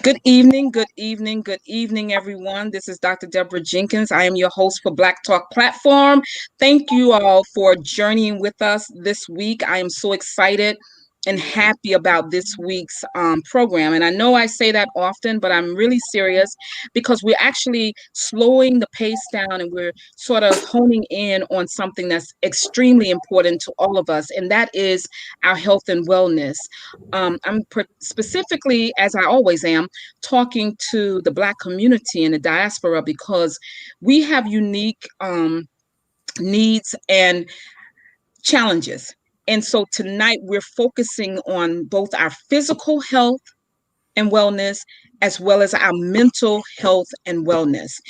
Good evening, good evening, everyone. This is Dr. Deborah Jenkins. I am your host for Black Talk Platform. Thank you all for journeying with us this week. I am so excited and happy about this week's program. And I know I say that often, but I'm really serious because we're actually slowing the pace down and we're sort of honing in on something that's extremely important to all of us, and that is our health and wellness. Specifically, as I always am, talking to the Black community and the diaspora because we have unique needs and challenges. And so tonight we're focusing on both our physical health and wellness, as well as our mental health and wellness.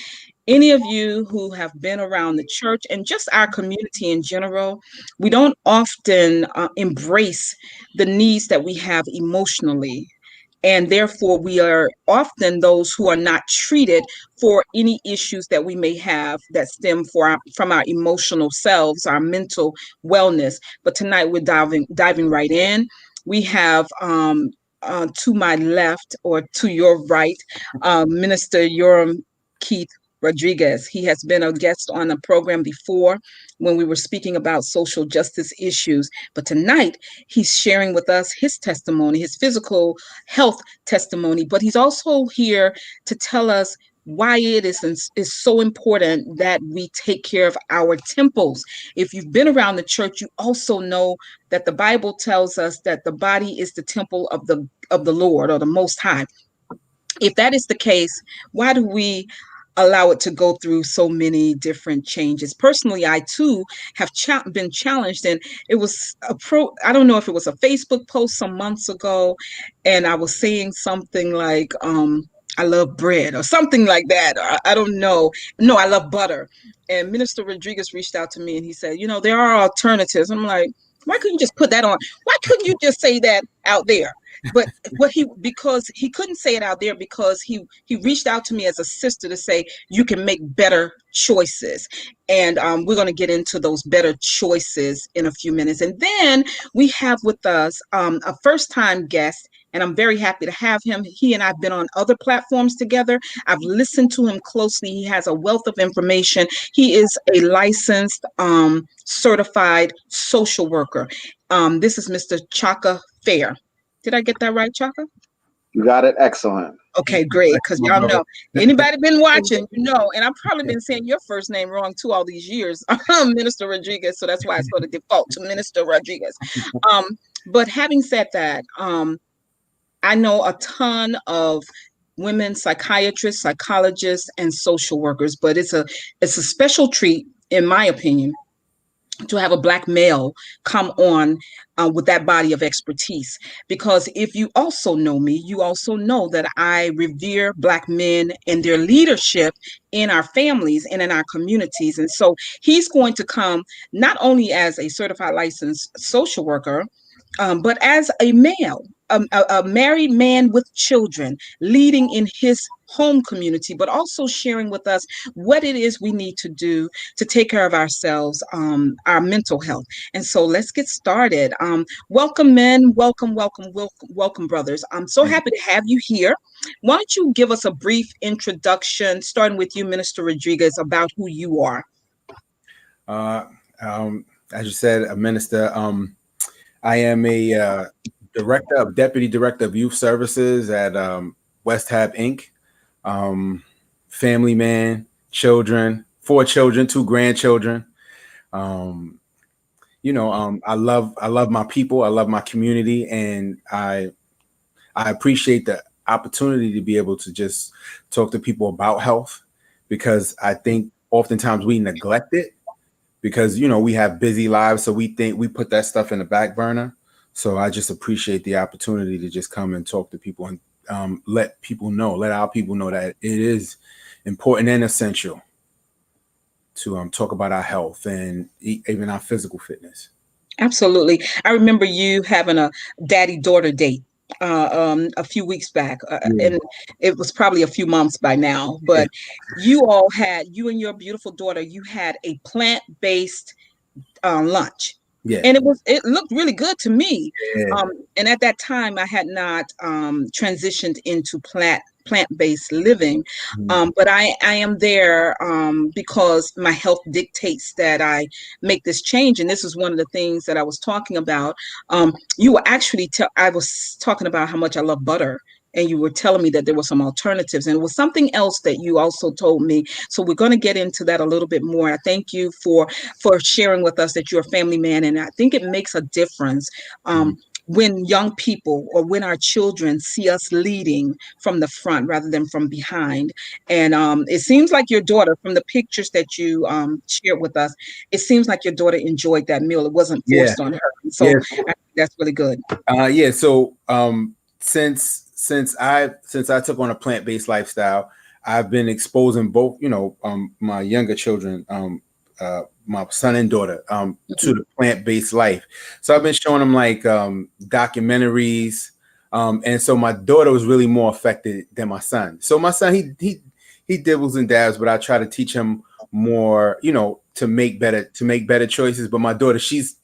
Any of you who have been around the church and just our community in general, we don't often embrace the needs that we have emotionally. And therefore, we are often those who are not treated for any issues that we may have that stem from our emotional selves, our mental wellness. But tonight, we're diving right in. We have to my left or to your right, Minister Yoram Keith Rodriguez. He has been a guest on the program before when we were speaking about social justice issues. But tonight, he's sharing with us his testimony, his physical health testimony. But he's also here to tell us why it is so important that we take care of our temples. If you've been around the church, you also know that the Bible tells us that the body is the temple of the Lord or the Most High. If that is the case, why do we allow it to go through so many different changes? Personally, I too have been challenged, and it was I don't know if it was a Facebook post some months ago, and I was saying something like, I love bread or something like that. Or I don't know. No, I love butter. And Minister Rodriguez reached out to me and he said, there are alternatives. I'm like, why couldn't you just put that on? Why couldn't you just say that out there? But because he couldn't say it out there because he reached out to me as a sister to say you can make better choices. And we're going to get into those better choices in a few minutes. And then we have with us a first-time guest, and I'm very happy to have him. He and I have been on other platforms together. I've listened to him closely. He has a wealth of information. He is a licensed, certified social worker. This is Mr. Chaka Phaire. Did I get that right, Chaka? You got it. Excellent. Okay, great. Because y'all know, anybody been watching, and I've probably been saying your first name wrong too all these years, Minister Rodriguez. So that's why I sort of default to Minister Rodriguez. But having said that, I know a ton of women psychiatrists, psychologists, and social workers, but it's a special treat, in my opinion, to have a Black male come on with that body of expertise. Because if you also know me, you also know that I revere Black men and their leadership in our families and in our communities. And so he's going to come not only as a certified licensed social worker, but as a male, a married man with children, leading in his home community, but also sharing with us what it is we need to do to take care of ourselves, our mental health. And so let's get started. Welcome, men. Welcome, brothers. I'm so happy to have you here. Why don't you give us a brief introduction, starting with you, Minister Rodriguez, about who you are? As you said, a minister. I am a deputy director of youth services at West Hab Inc. Family man, children, 4 children, 2 grandchildren. I love my people. I love my community, and I appreciate the opportunity to be able to just talk to people about health, because I think oftentimes we neglect it because, we have busy lives. So we think we put that stuff in the back burner. So I just appreciate the opportunity to just come and talk to people and let our people know that it is important and essential to talk about our health and even our physical fitness. Absolutely. I remember you having a daddy-daughter date a few weeks back, and it was probably a few months by now, but you and your beautiful daughter, you had a plant-based lunch. Yeah. And it looked really good to me. Yeah. And at that time I had not transitioned into plant-based living. But I am there because my health dictates that I make this change. And this is one of the things that I was talking about. You were actually I was talking about how much I love butter, and you were telling me that there were some alternatives, and it was something else that you also told me. So we're going to get into that a little bit more. I thank you for sharing with us that you're a family man, and I think it makes a difference when young people or when our children see us leading from the front rather than from behind. And it seems like your daughter, from the pictures that you shared with us, it seems like your daughter enjoyed that meal. It wasn't Yeah. forced on her. So Yeah. I think that's really good. Yeah. So since I took on a plant-based lifestyle, I've been exposing both, my younger children, my son and daughter, to the plant-based life. So I've been showing them like documentaries. And so my daughter was really more affected than my son. So my son, he dibbles and dabs, but I try to teach him more, to make better choices. But my daughter, she's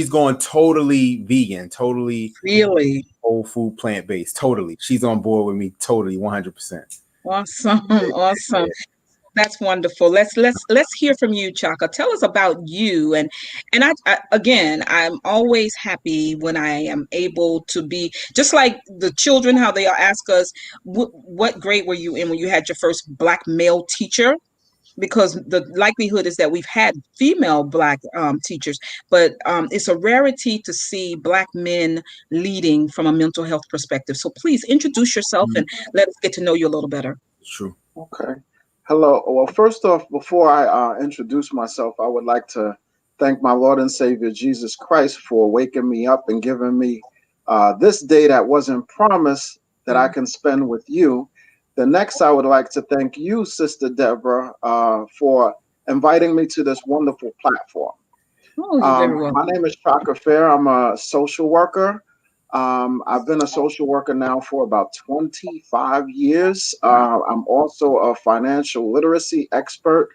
going totally vegan, totally Really whole food, plant-based, totally. She's on board with me, totally, 100%. awesome. Awesome. That's wonderful. Let's hear from you, Chaka. Tell us about you. And I again, I'm always happy when I am able to be just like the children, how they ask us, what grade were you in when you had your first Black male teacher? Because the likelihood is that we've had female Black teachers, but it's a rarity to see Black men leading from a mental health perspective. So please introduce yourself and let us get to know you a little better. It's true. Okay. Hello. Well, first off, before I introduce myself, I would like to thank my Lord and Savior Jesus Christ for waking me up and giving me this day that wasn't promised that I can spend with you. The next, I would like to thank you, Sister Deborah, for inviting me to this wonderful platform. Oh, you're very My welcome. name is Chaka Phaire. I'm a social worker. I've been a social worker now for about 25 years. I'm also a financial literacy expert.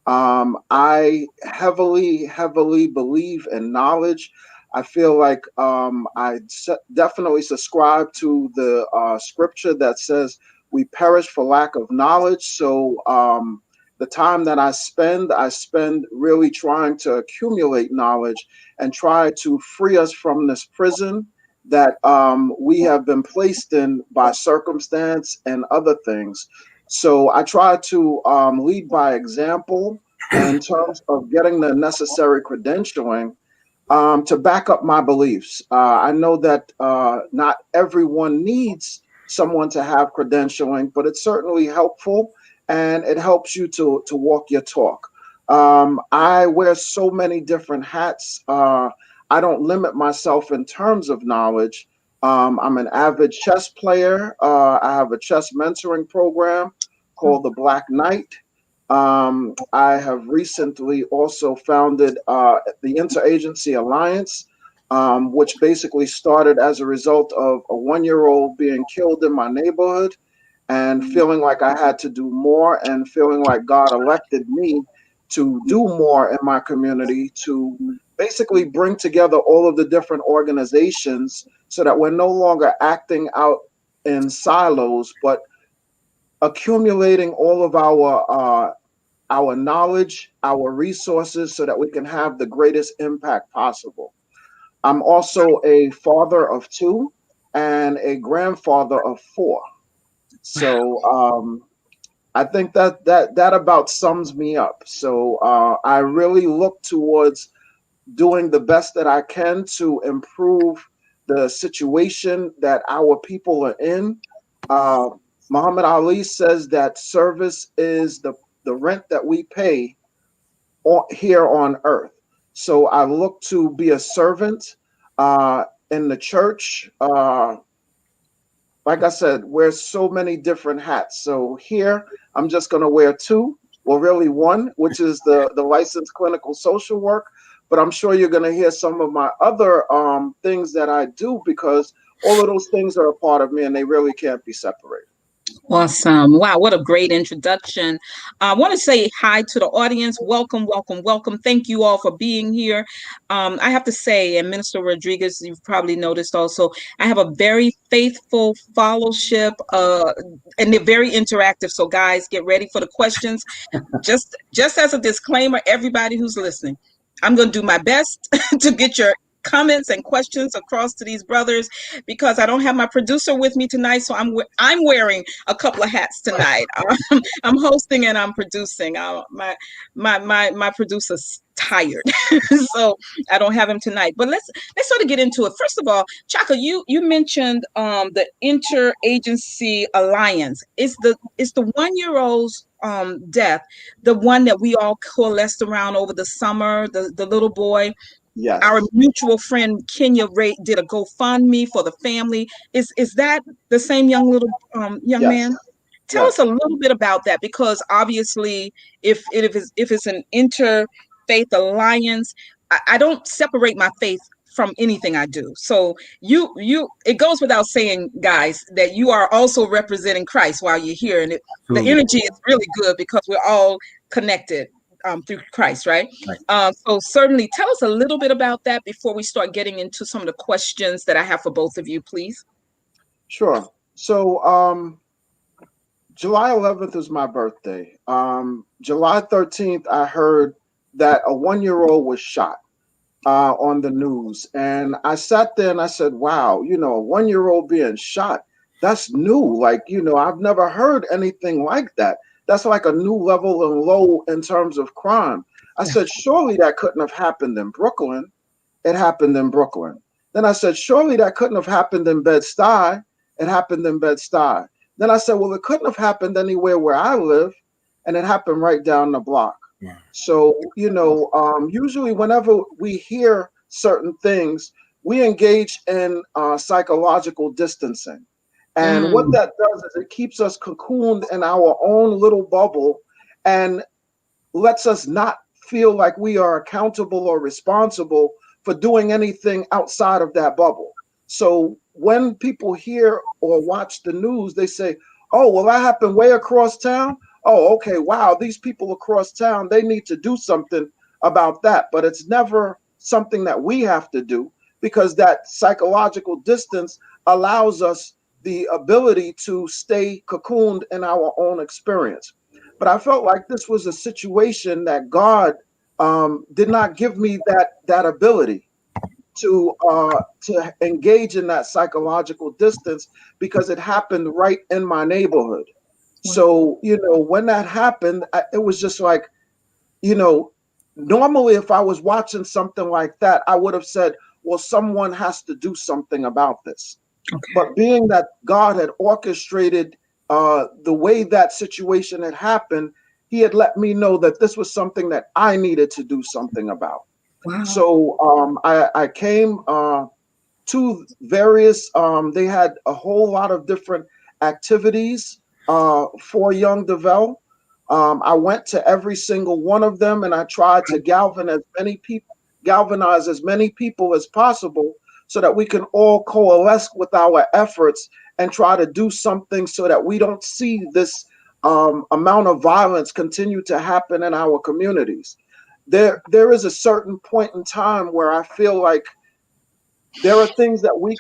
I heavily believe in knowledge. I feel like definitely subscribe to the scripture that says we perish for lack of knowledge. So the time that I spend really trying to accumulate knowledge and try to free us from this prison that we have been placed in by circumstance and other things. So I try to lead by example in terms of getting the necessary credentialing to back up my beliefs. I know that not everyone needs someone to have credentialing, but it's certainly helpful and it helps you to walk your talk. I wear so many different hats. I don't limit myself in terms of knowledge. I'm an avid chess player. I have a chess mentoring program called the Black Knight. I have recently also founded the Interagency Alliance, which basically started as a result of a 1-year-old being killed in my neighborhood and feeling like I had to do more and feeling like God elected me to do more in my community to basically bring together all of the different organizations so that we're no longer acting out in silos, but accumulating all of our knowledge, our resources, so that we can have the greatest impact possible. I'm also a father of 2 and a grandfather of 4. So I think that about sums me up. So I really look towards doing the best that I can to improve the situation that our people are in. Uh, Muhammad Ali says that service is the rent that we pay here on earth. So I look to be a servant in the church. Like I said, wear so many different hats. So here, I'm just going to wear 2, well, really 1, which is the licensed clinical social work. But I'm sure you're going to hear some of my other things that I do because all of those things are a part of me and they really can't be separated. Awesome. Wow, what a great introduction. I want to say hi to the audience. Welcome, welcome, welcome. Thank you all for being here. I have to say, and Minister Rodriguez, you've probably noticed also, I have a very faithful fellowship, and they're very interactive. So, guys, get ready for the questions. Just as a disclaimer, everybody who's listening, I'm going to do my best to get your comments and questions across to these brothers, because I don't have my producer with me tonight, so I'm wearing a couple of hats tonight. I'm hosting and I'm producing. My producer's tired, so I don't have him tonight. But let's sort of get into it. First of all, Chaka, you mentioned the Interagency Alliance. Is the 1-year-old's death the one that we all coalesced around over the summer? The little boy. Our Yes, mutual friend Kenya Ray did a GoFundMe for the family. Is that the same young yes, man? Tell us yes. a little bit about that, because obviously, if it's an interfaith alliance, I don't separate my faith from anything I do. So it goes without saying, guys, that you are also representing Christ while you're here, and the Absolutely. energy is really good because we're all connected through Christ, right? Right. So certainly, tell us a little bit about that before we start getting into some of the questions that I have for both of you, please. Sure. So, July 11th is my birthday. July 13th, I heard that a 1-year-old was shot on the news. And I sat there and I said, wow, a 1-year-old being shot, that's new. Like, I've never heard anything like that. That's like a new level and low in terms of crime. I Yeah. said, surely that couldn't have happened in Brooklyn. It happened in Brooklyn. Then I said, surely that couldn't have happened in Bed-Stuy. It happened in Bed-Stuy. Then I said, well, it couldn't have happened anywhere where I live. And it happened right down the block. Yeah. So, usually whenever we hear certain things, we engage in psychological distancing. And what Mm. that does is it keeps us cocooned in our own little bubble and lets us not feel like we are accountable or responsible for doing anything outside of that bubble. So when people hear or watch the news, they say, oh, well, that happened way across town. Oh, okay, wow, these people across town, they need to do something about that. But it's never something that we have to do, because that psychological distance allows us the ability to stay cocooned in our own experience. But I felt like this was a situation that God did not give me that ability to engage in that psychological distance, because it happened right in my neighborhood. So when that happened, it was just like, you know, normally if I was watching something like that, I would have said, well, someone has to do something about this. Okay. But being that God had orchestrated the way that situation had happened, he had let me know that this was something that I needed to do something about. Wow. So I came to various, they had a whole lot of different activities for young DeVell. I went to every single one of them, and I tried to galvanize as many people as possible, so that we can all coalesce with our efforts and try to do something so that we don't see this amount of violence continue to happen in our communities. There is a certain point in time where I feel like there are things that we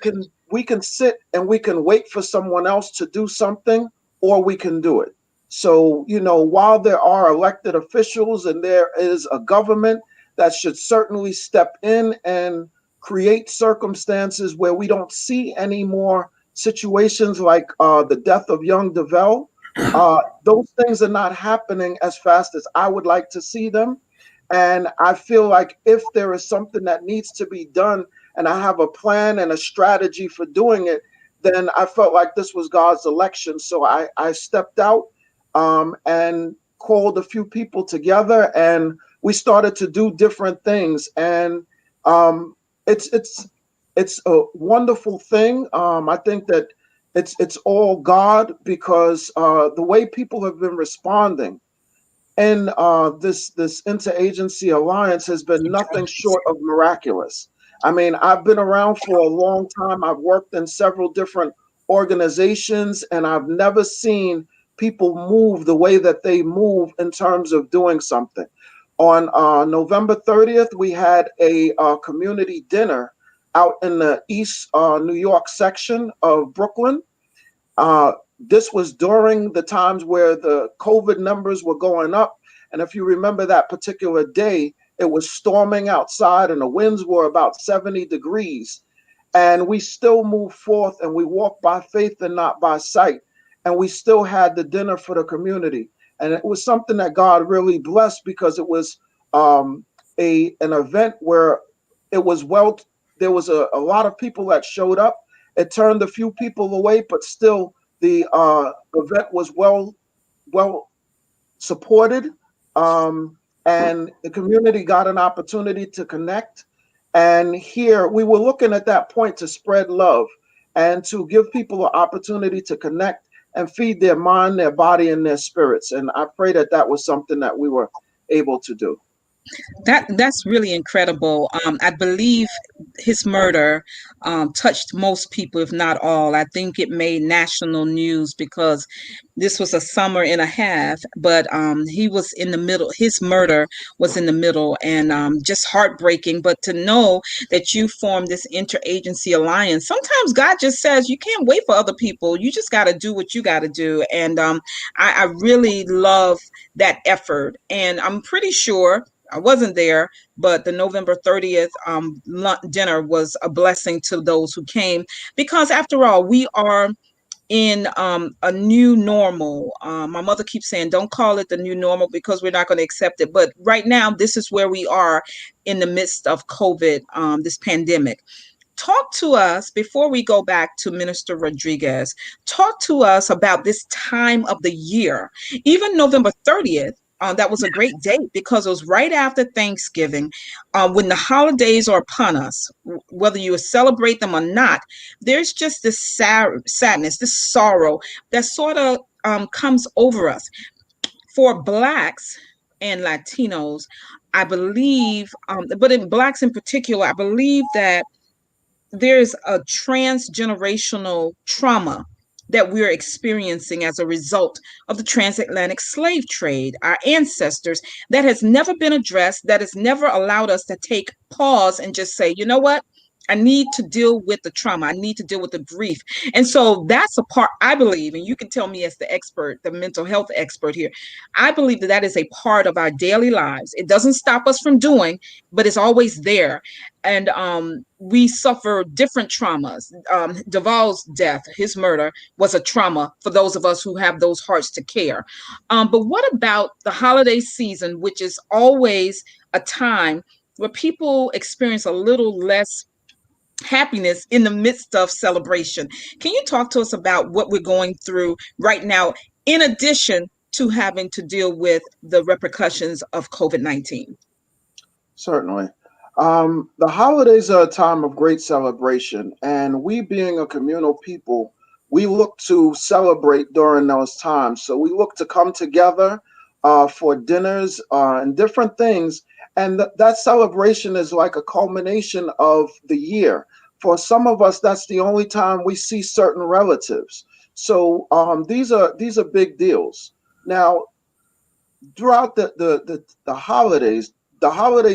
can sit and we can wait for someone else to do something, or we can do it. So, while there are elected officials and there is a government that should certainly step in and create circumstances where we don't see any more situations like the death of young DeVell, those things are not happening as fast as I would like to see them. And I feel like if there is something that needs to be done, and I have a plan and a strategy for doing it, then I felt like this was God's election. So I stepped out and called a few people together, and we started to do different things. And it's a wonderful thing. I think that it's all God, because the way people have been responding and this interagency alliance has been nothing short of miraculous. I mean, I've been around for a long time. I've worked in several different organizations, and I've never seen people move the way that they move in terms of doing something. On November 30th, we had a community dinner out in the East New York section of Brooklyn. This was during the times where the COVID numbers were going up. And if you remember that particular day, it was storming outside and the winds were about 70 degrees. And we still moved forth and we walked by faith and not by sight. And we still had the dinner for the community. And it was something that God really blessed because it was an event where it was there was a lot of people that showed up. It turned a few people away, but still the event was well supported, and the community got an opportunity to connect. And here we were looking at that point to spread love and to give people an opportunity to connect and feed their mind, their body, and their spirits. And I pray that that was something that we were able to do. That's really incredible. I believe his murder touched most people, if not all. I think it made national news because this was a summer and a half, but he was in the middle. His murder was in the middle, and just heartbreaking. But to know that you formed this interagency alliance, sometimes God just says you can't wait for other people. You just got to do what you got to do. And I really love that effort, and I'm pretty sure. I wasn't there, but the November 30th dinner was a blessing to those who came because, after all, we are in a new normal. My mother keeps saying, don't call it the new normal because we're not going to accept it. But right now, this is where we are in the midst of COVID, this pandemic. Talk to us before we go back to Minister Rodriguez. Talk to us about this time of the year, even November 30th. That was a great date because it was right after Thanksgiving, when the holidays are upon us, whether you celebrate them or not. There's just this sadness, this sorrow that sort of comes over us. For Blacks and Latinos, I believe, but in Blacks in particular, I believe that there's a transgenerational trauma that we're experiencing as a result of the transatlantic slave trade, our ancestors, that has never been addressed, that has never allowed us to take pause and just say, you know what? I need to deal with the trauma. I need to deal with the grief. And so that's a part, I believe, and you can tell me as the expert, the mental health expert here, I believe that that is a part of our daily lives. It doesn't stop us from doing, but it's always there. And we suffer different traumas. Duval's death, his murder, was a trauma for those of us who have those hearts to care. But what about the holiday season, which is always a time where people experience a little less happiness in the midst of celebration? Can you talk to us about what we're going through right now, in addition to having to deal with the repercussions of COVID-19? Certainly. The holidays are a time of great celebration, and we, being a communal people, we look to celebrate during those times. So we look to come together for dinners and different things, and that celebration is like a culmination of the year. For some of us, that's the only time we see certain relatives. So these are big deals. Now, throughout the holidays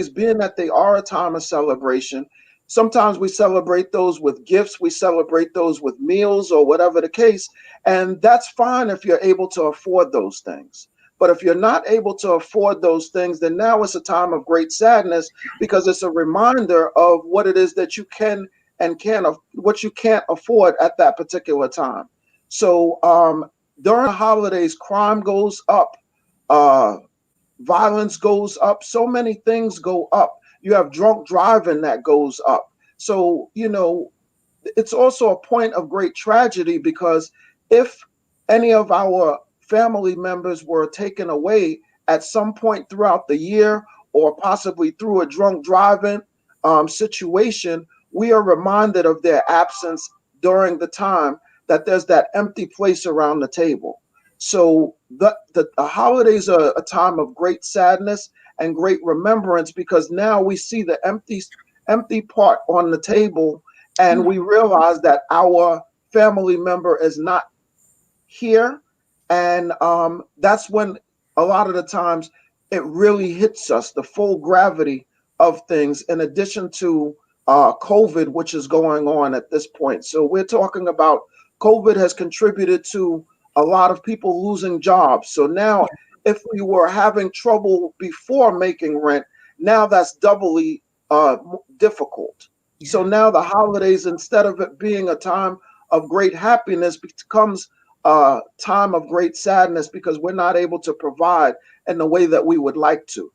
being that they are a time of celebration, sometimes we celebrate those with gifts, we celebrate those with meals or whatever the case, and that's fine if you're able to afford those things. But if you're not able to afford those things, then now it's a time of great sadness because it's a reminder of what it is that you can and what you can't afford at that particular time. So during the holidays, crime goes up, violence goes up, so many things go up. You have drunk driving that goes up. So, it's also a point of great tragedy because if any of our family members were taken away at some point throughout the year or possibly through a drunk driving situation, we are reminded of their absence during the time that there's that empty place around the table. So the holidays are a time of great sadness and great remembrance because now we see the empty part on the table, and we realize that our family member is not here. And that's when a lot of the times it really hits us, the full gravity of things, in addition to COVID, which is going on at this point. So we're talking about COVID has contributed to a lot of people losing jobs. So now, if we were having trouble before making rent, now that's doubly difficult. Yeah. So now the holidays, instead of it being a time of great happiness, becomes a time of great sadness because we're not able to provide in the way that we would like to.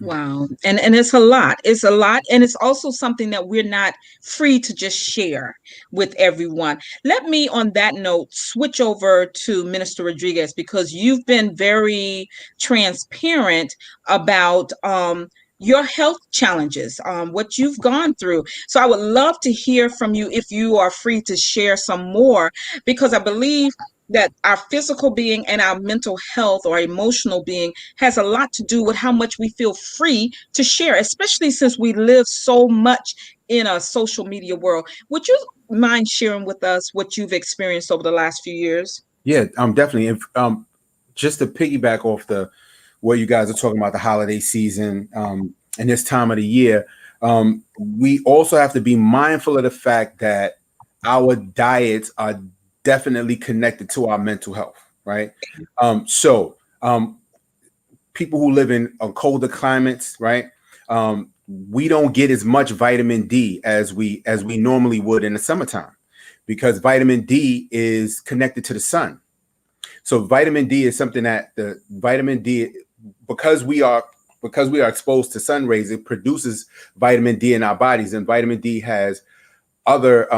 Wow. And it's a lot. It's a lot. And it's also something that we're not free to just share with everyone. Let me, on that note, switch over to Minister Rodriguez, because you've been very transparent about your health challenges, what you've gone through. So I would love to hear from you if you are free to share some more, because I believe that our physical being and our mental health or emotional being has a lot to do with how much we feel free to share, especially since we live so much in a social media world. Would you mind sharing with us what you've experienced over the last few years? Yeah, definitely. If, just to piggyback off what you guys are talking about, the holiday season, and this time of the year, we also have to be mindful of the fact that our diets are definitely connected to our mental health, right? So people who live in colder climates, right? We don't get as much vitamin D as we normally would in the summertime, because vitamin D is connected to the sun. So vitamin D is something that the vitamin D, because we are exposed to sun rays, it produces vitamin D in our bodies, and vitamin D has other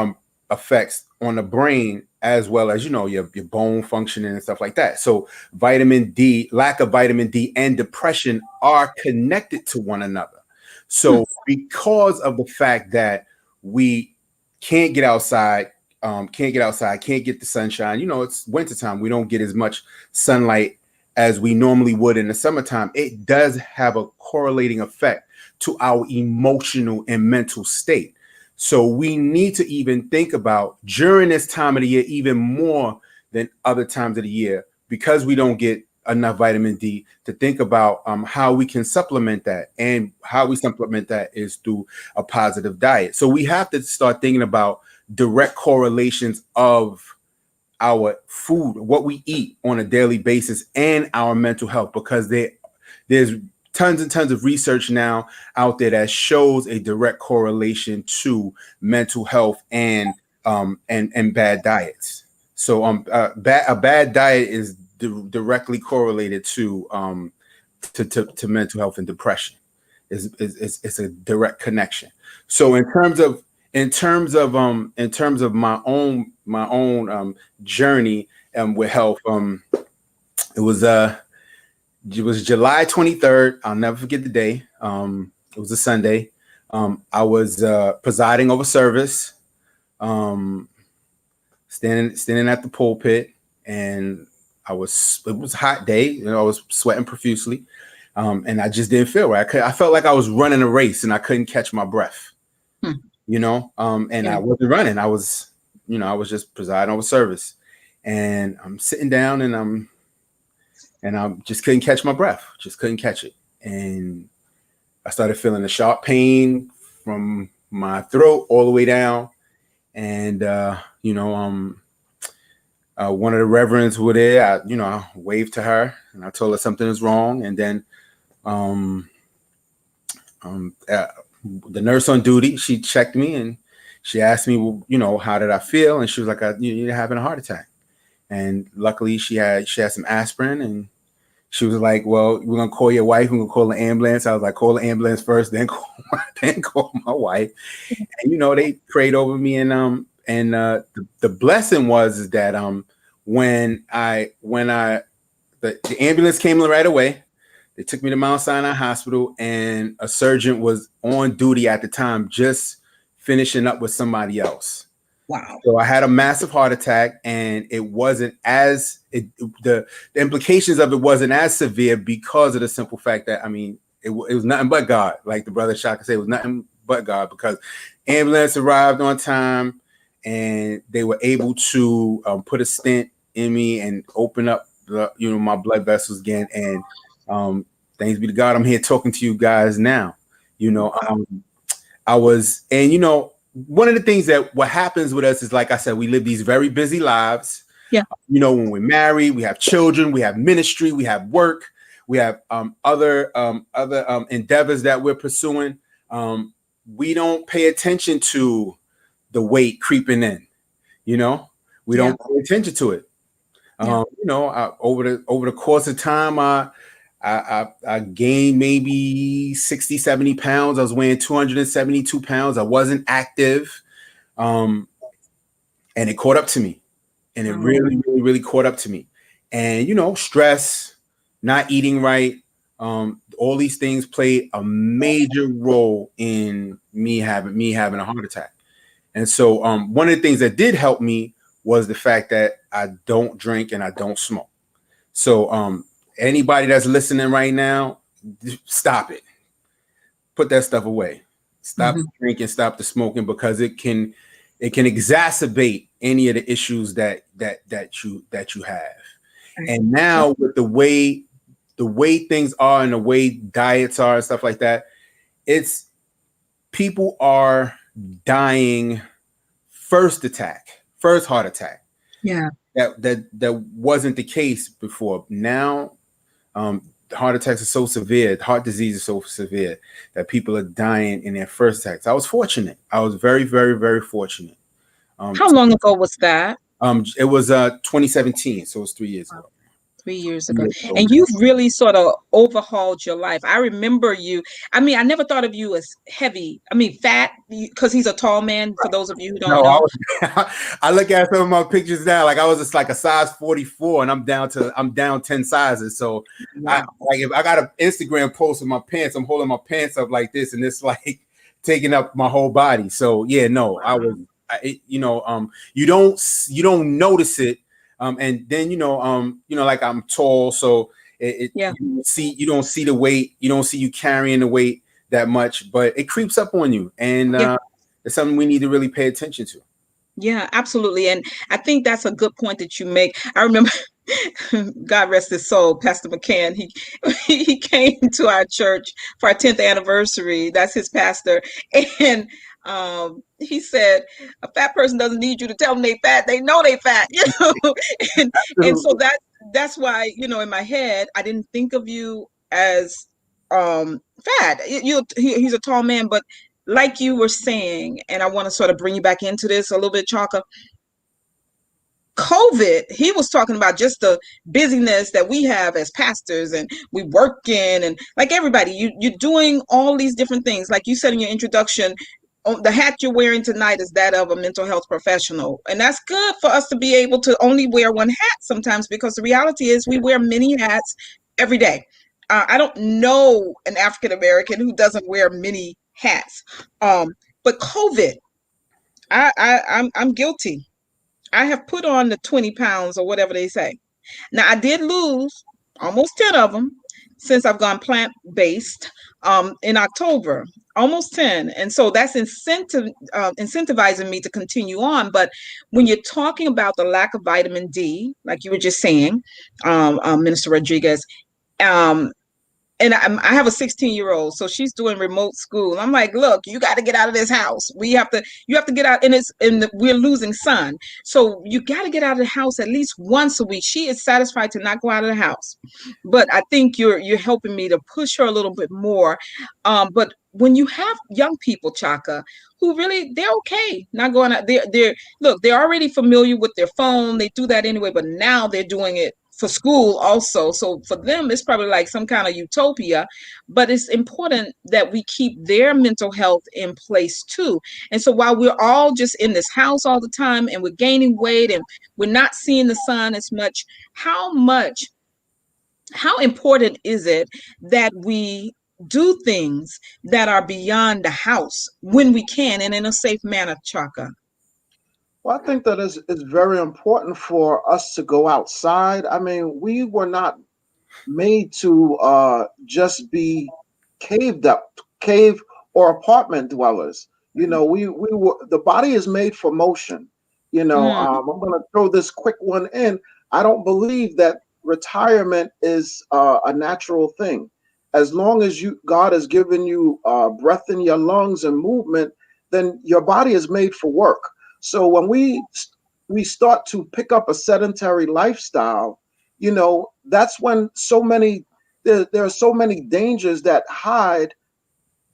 effects on the brain, as well as, your bone functioning and stuff like that. So vitamin D, lack of vitamin D, and depression are connected to one another. So because of the fact that we can't get outside, can't get the sunshine, it's wintertime, we don't get as much sunlight as we normally would in the summertime, it does have a correlating effect to our emotional and mental state. So we need to even think about, during this time of the year, even more than other times of the year, because we don't get enough vitamin D, to think about how we can supplement that. And how we supplement that is through a positive diet. So we have to start thinking about direct correlations of our food, what we eat on a daily basis, and our mental health, because there's tons and tons of research now out there that shows a direct correlation to mental health and bad diets. So a bad diet is directly correlated to mental health and depression. It's a direct connection. So in terms of my own journey with health, it was July 23rd. I'll never forget the day. It was a Sunday. I was presiding over service, standing at the pulpit, and it was a hot day. I was sweating profusely, and I just didn't feel right. I felt like I was running a race and I couldn't catch my breath. And I wasn't running. I was just presiding over service, and I'm sitting down, and I just couldn't catch my breath, just couldn't catch it. And I started feeling a sharp pain from my throat all the way down. And, one of the reverends were there. I waved to her and I told her something is wrong. And then the nurse on duty, she checked me and she asked me, well, how did I feel? And she was like, you're having a heart attack. And luckily she had some aspirin, and she was like, well, we're going to call your wife. We're going to call the ambulance. I was like, call the ambulance first, then call my wife. And, they prayed over me. And the blessing was that when the ambulance came right away, they took me to Mount Sinai Hospital, and a surgeon was on duty at the time, just finishing up with somebody else. Wow. So I had a massive heart attack, and it wasn't the implications of it wasn't as severe, because of the simple fact that, it was nothing but God. Like the brother Chaka said, it was nothing but God, because ambulance arrived on time, and they were able to put a stent in me and open up my blood vessels again. And thanks be to God, I'm here talking to you guys now. I was, and one of the things that what happens with us is, like I said, we live these very busy lives. Yeah. When we're married, we have children, we have ministry, we have work, we have other endeavors that we're pursuing. We don't pay attention to the weight creeping in. We don't pay attention to it. Over the course of time, I gained maybe 60, 70 pounds. I was weighing 272 pounds. I wasn't active. And it caught up to me. And it really, really, really caught up to me. And, stress, not eating right, all these things played a major role in me having a heart attack. And so one of the things that did help me was the fact that I don't drink and I don't smoke. So anybody that's listening right now, stop it. Put that stuff away. Stop drinking, stop the smoking, because it can exacerbate any of the issues that you have. And now with the way things are and the way diets are and stuff like that, it's people are dying first heart attack. Yeah. That wasn't the case before. Now heart attacks are so severe, heart disease is so severe that people are dying in their first attacks. I was fortunate. I was very, very, very fortunate. How long ago was that? It was 2017, so it was 3 years ago. 3 years ago. And you've really sort of overhauled your life. I remember you. I mean, I never thought of you as heavy. I mean, fat, because he's a tall man, for those of you who don't know. I look at some of my pictures now, like I was just like a size 44 and I'm down 10 sizes. So if I got an Instagram post of my pants, I'm holding my pants up like this and it's like taking up my whole body. So yeah, no, I was, you don't notice it. And then, like I'm tall, so you don't see the weight, you don't see you carrying the weight that much, but it creeps up on you. And it's something we need to really pay attention to. Yeah, absolutely. And I think that's a good point that you make. I remember, God rest his soul, Pastor McCann, he came to our church for our 10th anniversary. That's his pastor. And he said, a fat person doesn't need you to tell them they fat. They know they fat, and so that's why, in my head, I didn't think of you as fat. He's a tall man, but like you were saying, and I want to sort of bring you back into this a little bit, Chaka. COVID, he was talking about just the busyness that we have as pastors, and we working, and like everybody, you're doing all these different things. Like you said in your introduction, the hat you're wearing tonight is that of a mental health professional. And that's good for us to be able to only wear one hat sometimes, because the reality is we wear many hats every day. I don't know an African-American who doesn't wear many hats. But COVID, I'm guilty. I have put on the 20 pounds or whatever they say. Now, I did lose almost 10 of them since I've gone plant-based in October, almost 10. And so that's incentivizing me to continue on. But when you're talking about the lack of vitamin D, like you were just saying, Minister Rodriguez, and I have a 16-year-old, so she's doing remote school. I'm like, look, you got to get out of this house. You have to get out, and we're losing sun. So you got to get out of the house at least once a week. She is satisfied to not go out of the house, but I think you're helping me to push her a little bit more. But when you have young people, Chaka, who really, they're okay not going out, they're already familiar with their phone. They do that anyway, but now they're doing it for school also. So for them, it's probably like some kind of utopia, but it's important that we keep their mental health in place too. And so while we're all just in this house all the time and we're gaining weight and we're not seeing the sun as much, how important is it that we do things that are beyond the house when we can and in a safe manner, Chaka? Well, I think that it's very important for us to go outside. I mean, we were not made to just be cave or apartment dwellers. The body is made for motion. I'm going to throw this quick one in. I don't believe that retirement is a natural thing. As long as God has given you breath in your lungs and movement, then your body is made for work. So when we start to pick up a sedentary lifestyle, that's when there are so many dangers that hide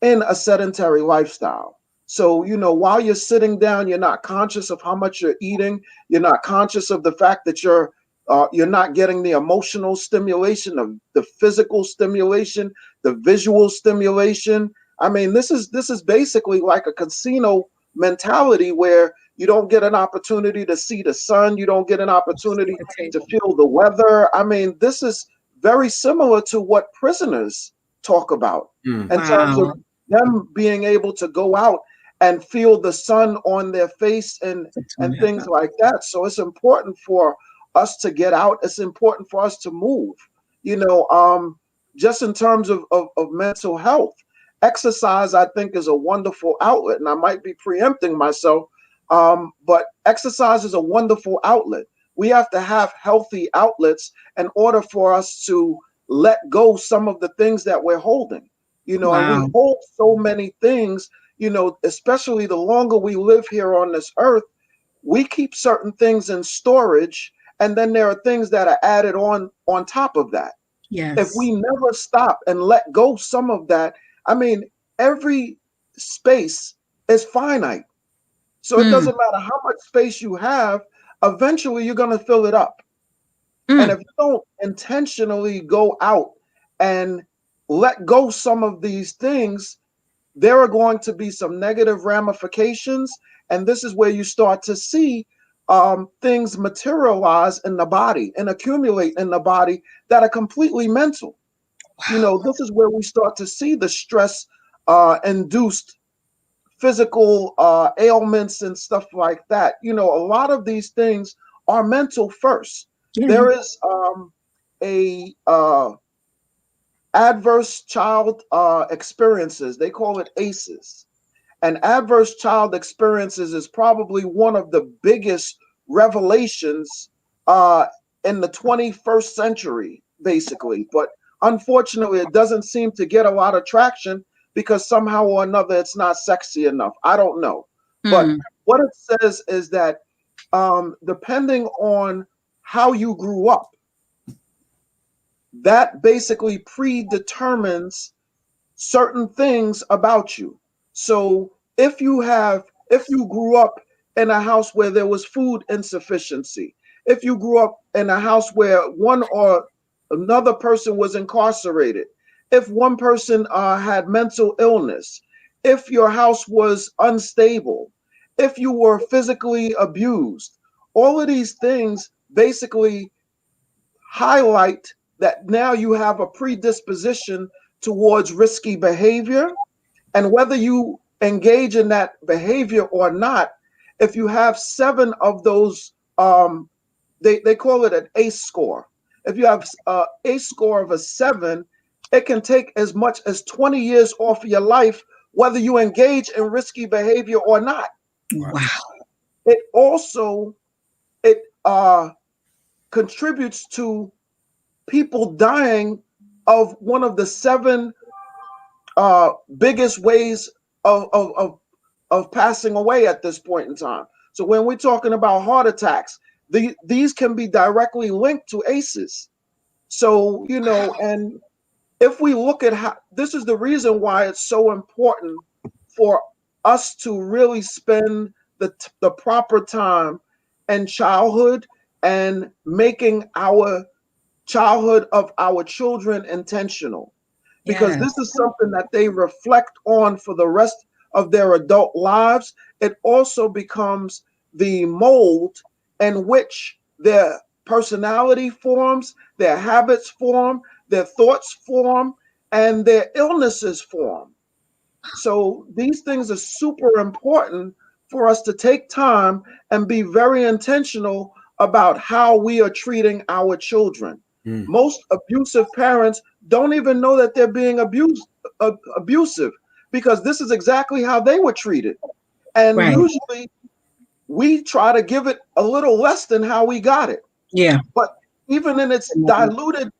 in a sedentary lifestyle. So, while you're sitting down, you're not conscious of how much you're eating. You're not conscious of the fact that you're not getting the emotional stimulation, of the physical stimulation, the visual stimulation. I mean, this is basically like a casino mentality where you don't get an opportunity to see the sun. You don't get an opportunity to feel the weather. I mean, this is very similar to what prisoners talk about in terms of them being able to go out and feel the sun on their face and things like that. So it's important for us to get out. It's important for us to move, just in terms of mental health. Exercise, I think, is a wonderful outlet, and I might be preempting myself, but exercise is a wonderful outlet. We have to have healthy outlets in order for us to let go some of the things that we're holding. And we hold so many things, especially the longer we live here on this earth, we keep certain things in storage, and then there are things that are added on top of that. Yes. If we never stop and let go some of that, I mean, every space is finite. So it doesn't matter how much space you have, eventually you're going to fill it up. And if you don't intentionally go out and let go some of these things, there are going to be some negative ramifications. And this is where you start to see things materialize in the body and accumulate in the body that are completely mental. This is where we start to see the stress induced physical ailments and stuff like that. A lot of these things are mental first. Yeah. There is a adverse child experiences. They call it ACEs. And adverse child experiences is probably one of the biggest revelations in the 21st century, basically. But unfortunately, it doesn't seem to get a lot of traction because somehow or another it's not sexy enough. I don't know. But what it says is that depending on how you grew up, that basically predetermines certain things about you. So if you grew up in a house where there was food insufficiency, if you grew up in a house where one or another person was incarcerated, if one person had mental illness, if your house was unstable, if you were physically abused, all of these things basically highlight that now you have a predisposition towards risky behavior. And whether you engage in that behavior or not, if you have 7 of those, they call it an ACE score. If you have an ACE score of a 7, it can take as much as 20 years off of your life, whether you engage in risky behavior or not. Wow. It also, contributes to people dying of one of the 7 biggest ways of passing away at this point in time. So when we're talking about heart attacks, these can be directly linked to ACEs. So, and if we look at how, this is the reason why it's so important for us to really spend the proper time in childhood and making our childhood of our children intentional. Because this is something that they reflect on for the rest of their adult lives. It also becomes the mold in which their personality forms, their habits form, their thoughts form, and their illnesses form. So these things are super important for us to take time and be very intentional about how we are treating our children. Most abusive parents don't even know that they're being abusive because this is exactly how they were treated. And Right. usually we try to give it a little less than how we got it. Yeah. But even in its diluted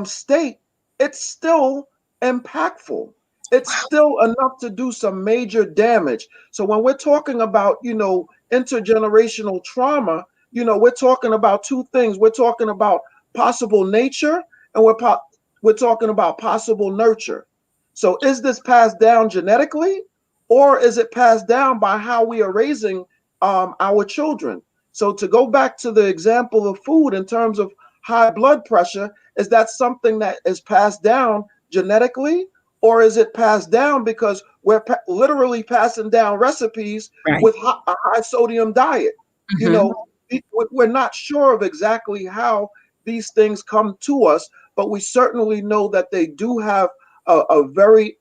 state, it's still impactful. It's still enough to do some major damage. So when we're talking about, intergenerational trauma, we're talking about two things. We're talking about possible nature, and we're talking about possible nurture. So is this passed down genetically, or is it passed down by how we are raising our children? So to go back to the example of food in terms of high blood pressure, is that something that is passed down genetically, or is it passed down because we're literally passing down recipes with a high sodium diet? We're not sure of exactly how these things come to us, but we certainly know that they do have a very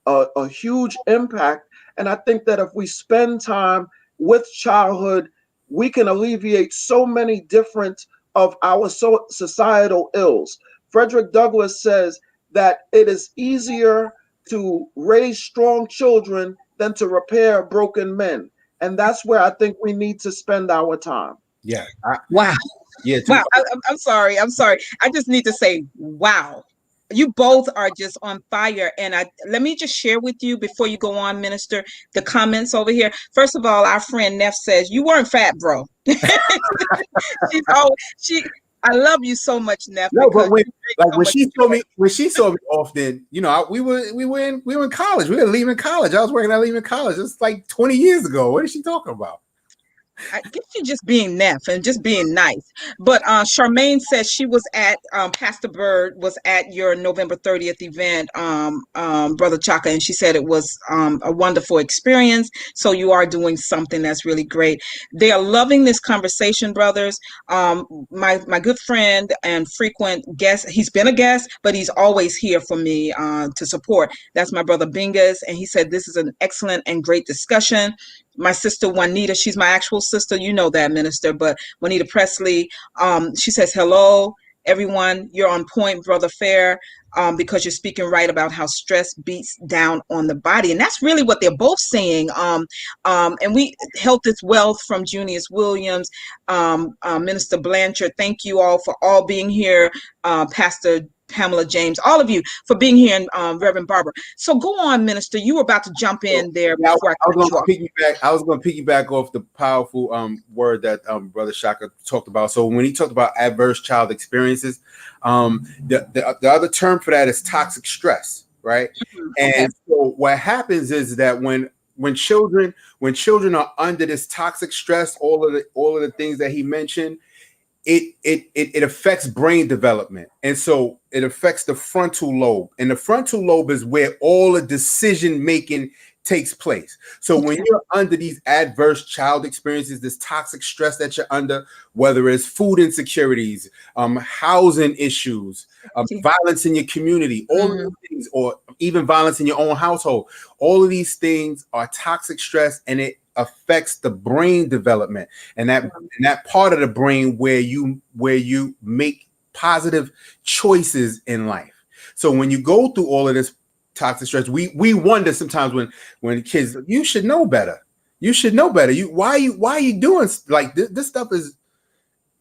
a huge impact. And I think that if we spend time with childhood, we can alleviate so many different of our societal ills. Frederick Douglass says that it is easier to raise strong children than to repair broken men. And that's where I think we need to spend our time. Yeah. Wow. Yeah. Wow. I'm sorry. I just need to say, wow. You both are just on fire. And let me just share with you before you go on, Minister, the comments over here. First of all, our friend Neff says, you weren't fat, bro. I love you so much, Neff. No, but when she saw me often, we were in college. We were leaving college. I was working at leaving college. It's like 20 years ago. What is she talking about? I guess you're just being Neff and just being nice. But Charmaine says she was at Pastor Bird was at your November 30th event, Brother Chaka, and she said it was a wonderful experience. So you are doing something that's really great. They are loving this conversation, brothers. My good friend and frequent guest, he's been a guest, but he's always here for me to support. That's my brother Bingas, and he said this is an excellent and great discussion. My sister Juanita, she's my actual sister, you know that, Minister, but Juanita Presley, she says, hello, everyone, you're on point, Brother Fair, because you're speaking right about how stress beats down on the body. And that's really what they're both saying. And we Health is Wealth from Junius Williams, Minister Blanchard, thank you all for all being here, Pastor Pamela James, all of you for being here, and Reverend Barbara. So go on, Minister. You were about to jump in there. Yeah, I was going to piggyback off the powerful word that Brother Chaka talked about. So when he talked about adverse child experiences, the other term for that is toxic stress, right? And so what happens is that when children are under this toxic stress, all of the things that he mentioned, it affects brain development. And so it affects the frontal lobe. And the frontal lobe is where all the decision making takes place. So when you're under these adverse child experiences, this toxic stress that you're under, whether it's food insecurities, housing issues, violence in your community, all of these things, or even violence in your own household, all of these things are toxic stress, and it affects the brain development and that part of the brain where you make positive choices in life. So when you go through all of this toxic stress, we wonder sometimes when kids, you should know better. Why are you doing like this stuff is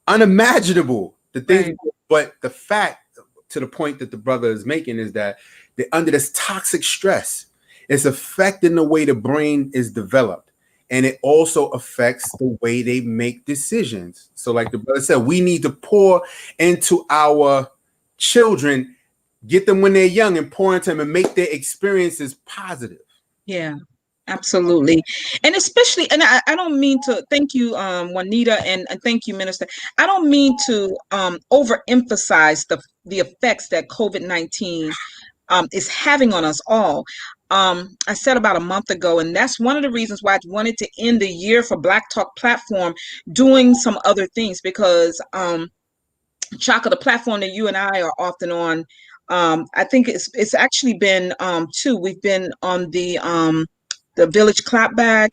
unimaginable. The thing, right. But the fact, to the point that the brother is making, is that they're under this toxic stress. It's affecting the way the brain is developed. And it also affects the way they make decisions. So like the brother said, we need to pour into our children, get them when they're young and pour into them and make their experiences positive. Yeah, absolutely. And especially, and I don't mean to, thank you, Juanita, and thank you, Minister. I don't mean to overemphasize the effects that COVID-19 is having on us all. I said about a month ago, and that's one of the reasons why I wanted to end the year for Black Talk platform doing some other things, because Chaka, the platform that you and I are often on, I think it's actually been two. We've been on the Village Clapback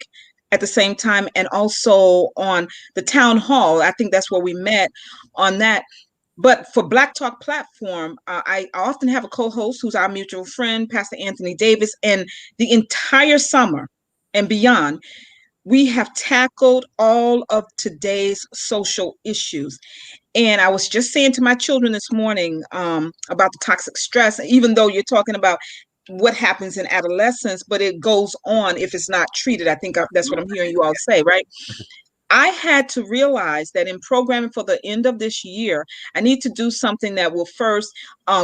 at the same time, and also on the Town Hall. I think that's where we met on that. But for Black Talk platform, I often have a co-host who's our mutual friend, Pastor Anthony Davis, and the entire summer and beyond, we have tackled all of today's social issues. And I was just saying to my children this morning about the toxic stress, even though you're talking about what happens in adolescence, but it goes on if it's not treated. I think that's what I'm hearing you all say, right? I had to realize that in programming for the end of this year, I need to do something that will first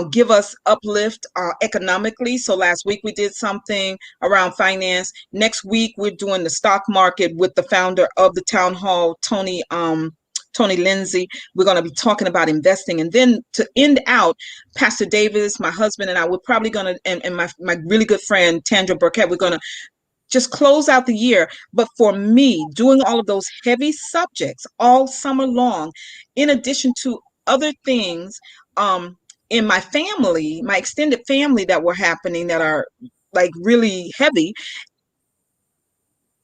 give us uplift economically. So last week we did something around finance. Next week we're doing the stock market with the founder of the town hall, Tony Lindsay. We're going to be talking about investing. And then to end out, Pastor Davis, my husband, and I, we're probably going to, and my really good friend, Tandra Burkett, we're going to just close out the year. But for me, doing all of those heavy subjects all summer long, in addition to other things in my family, my extended family that were happening that are like really heavy,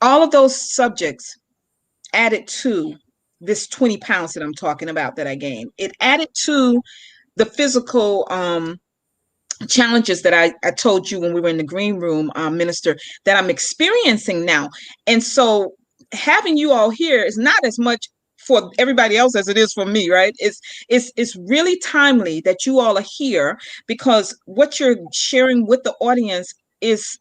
all of those subjects added to this 20 pounds that I'm talking about that I gained. It added to the physical challenges that I told you when we were in the green room, Minister, that I'm experiencing now. And so having you all here is not as much for everybody else as it is for me, right? It's really timely that you all are here, because what you're sharing with the audience is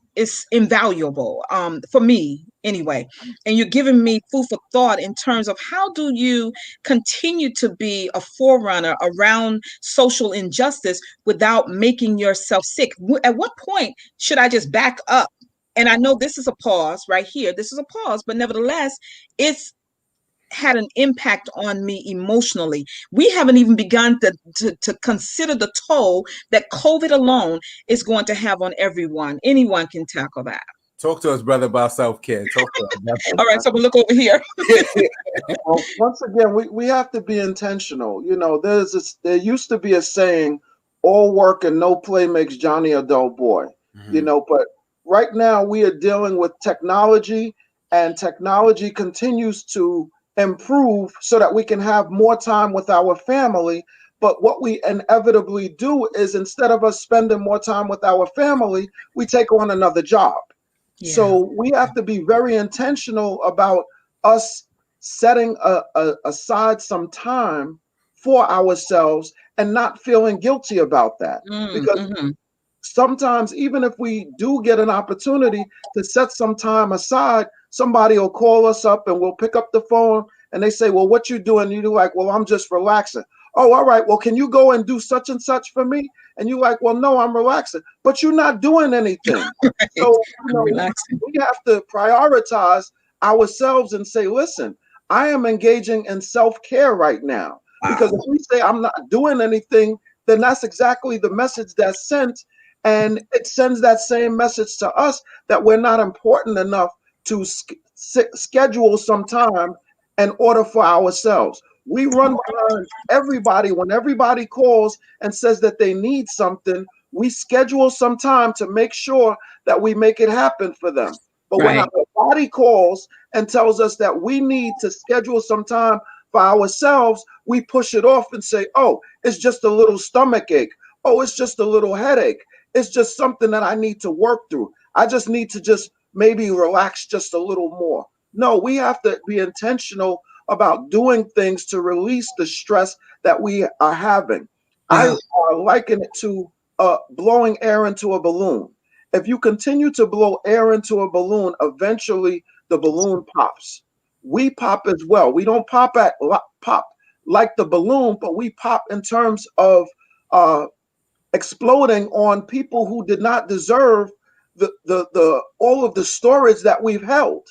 invaluable for me anyway. And you're giving me food for thought in terms of how do you continue to be a forerunner around social injustice without making yourself sick. At what point should I just back up? And I know this is a pause right here. This is a pause, but nevertheless, it's had an impact on me emotionally. We haven't even begun to consider the toll that COVID alone is going to have on everyone. Anyone can tackle that. Talk to us, brother, about self-care. Talk to us. All right, so we'll look over here. Well, once again, we have to be intentional. You know, there used to be a saying, all work and no play makes Johnny a dull boy. Mm-hmm. You know, but right now we are dealing with technology, and technology continues to improve so that we can have more time with our family. But what we inevitably do is, instead of us spending more time with our family, we take on another job. Yeah. So we have to be very intentional about us setting aside some time for ourselves and not feeling guilty about that. Because sometimes, even if we do get an opportunity to set some time aside, somebody will call us up and we'll pick up the phone and they say, well, what you doing? You're like, well, I'm just relaxing. Oh, all right. Well, can you go and do such and such for me? And you're like, well, no, I'm relaxing. But you're not doing anything. Right. So we have to prioritize ourselves and say, listen, I am engaging in self-care right now. Wow. Because if we say I'm not doing anything, then that's exactly the message that's sent. And it sends that same message to us that we're not important enough to schedule some time in order for ourselves. We run behind everybody. When everybody calls and says that they need something, we schedule some time to make sure that we make it happen for them. But when our body calls and tells us that we need to schedule some time for ourselves, we push it off and say, oh, it's just a little stomach ache. Oh, it's just a little headache. It's just something that I need to work through. I just need to just maybe relax just a little more. No, we have to be intentional about doing things to release the stress that we are having. I liken it to blowing air into a balloon. If you continue to blow air into a balloon, eventually the balloon pops. We pop as well. We don't pop like the balloon, but we pop in terms of exploding on people who did not deserve the all of the storage that we've held.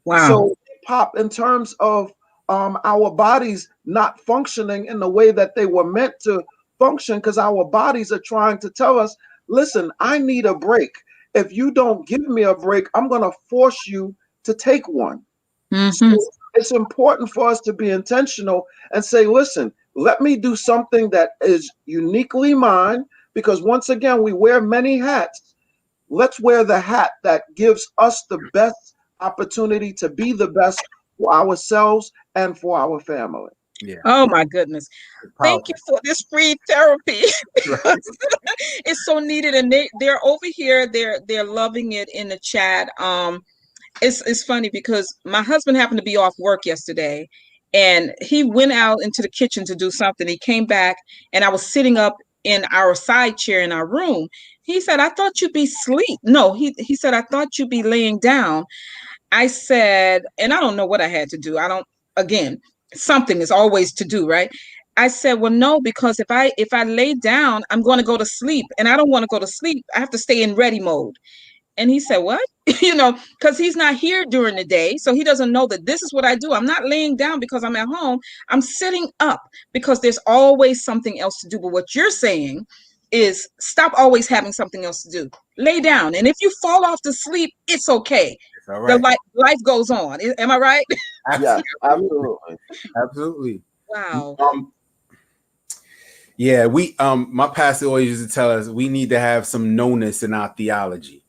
Wow. So we pop in terms of our bodies not functioning in the way that they were meant to function, because our bodies are trying to tell us, listen, I need a break. If you don't give me a break, I'm going to force you to take one. So it's important for us to be intentional and say, listen, let me do something that is uniquely mine, because once again, we wear many hats. Let's wear the hat that gives us the best opportunity to be the best for ourselves and for our family. Yeah, Oh my goodness. it's Thank you powerful. for this free therapy. Right. It's so needed, and they're over here. They're loving it in the chat. It's funny because my husband happened to be off work yesterday, and he went out into the kitchen to do something. He came back, and I was sitting up in our side chair in our room. He said, "I thought you'd be asleep." No, he said, "I thought you'd be laying down." I said, and I don't know what I had to do. I don't, again, something is always to do, right? I said, well, no, because if I lay down, I'm going to go to sleep, and I don't want to go to sleep. I have to stay in ready mode. And he said, what? Because he's not here during the day. So he doesn't know that this is what I do. I'm not laying down because I'm at home. I'm sitting up because there's always something else to do. But what you're saying is stop always having something else to do. Lay down. And if you fall off to sleep, it's okay. It's all The right. life goes on. Am I right? Yes, Absolutely. absolutely. Absolutely. Wow. Um, yeah, my pastor always used to tell us we need to have some no-ness in our theology.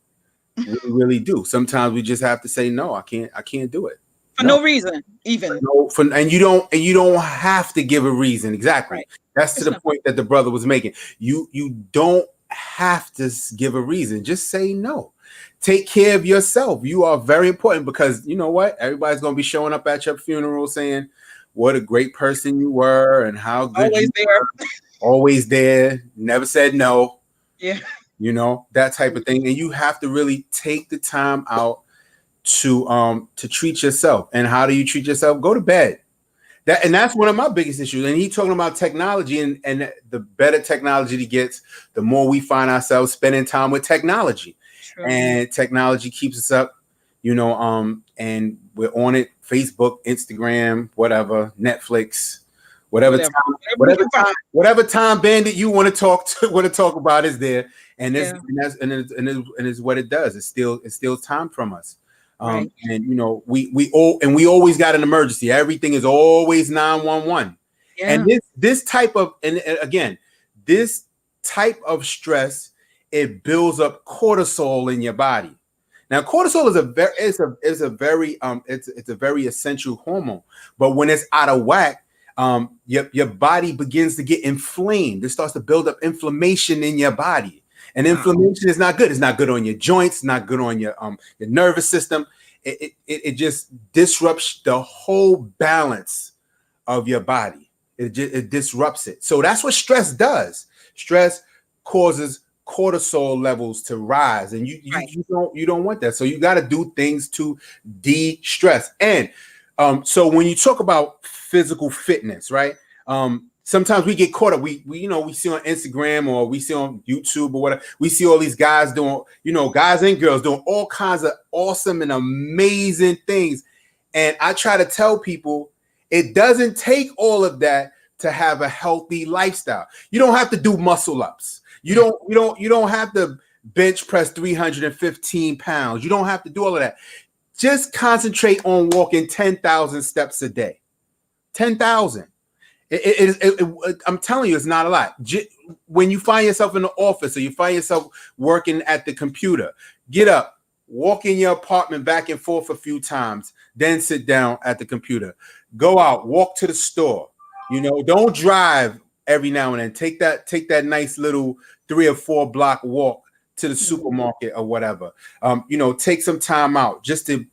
We really do. Sometimes we just have to say no. I can't do it. For No. no reason, even. No, and you don't have to give a reason. Exactly. Right. That's to It's the not. point that the brother was making. You don't have to give a reason. Just say no. Take care of yourself. You are very important, because you know what? Everybody's going to be showing up at your funeral saying what a great person you were and how good Always you there. were. Always there. Never said no. Yeah. That type of thing. And you have to really take the time out to treat yourself. And how do you treat yourself? Go to bed. That's one of my biggest issues. And he's talking about technology, and the better technology gets, the more we find ourselves spending time with technology. True. And technology keeps us up, and we're on it. Facebook, Instagram, whatever, Netflix, whatever time bandit you want to talk about is there. And this, and it's what it does. It steals time from us. Right. And we always got an emergency. Everything is always 911. Yeah. And this type of, and again, this type of stress, it builds up cortisol in your body. Now, cortisol is a very essential hormone, but when it's out of whack, your body begins to get inflamed. It starts to build up inflammation in your body. And inflammation is not good. It's not good on your joints, not good on your nervous system. It just disrupts the whole balance of your body. It disrupts it. So that's what stress does. Stress causes cortisol levels to rise, and you don't want that. So you got to do things to de-stress. And so when you talk about physical fitness, right? Sometimes we get caught up. We see on Instagram or we see on YouTube or whatever. We see all these guys doing, guys and girls doing all kinds of awesome and amazing things. And I try to tell people it doesn't take all of that to have a healthy lifestyle. You don't have to do muscle ups. You don't have to bench press 315 pounds. You don't have to do all of that. Just concentrate on walking 10,000 steps a day. 10,000. I'm telling you, it's not a lot. When you find yourself in the office or you find yourself working at the computer, get up, walk in your apartment back and forth a few times, then sit down at the computer. Go out, walk to the store. Don't drive every now and then. Take that nice little 3 or 4 block walk to the supermarket or whatever. Take some time out just to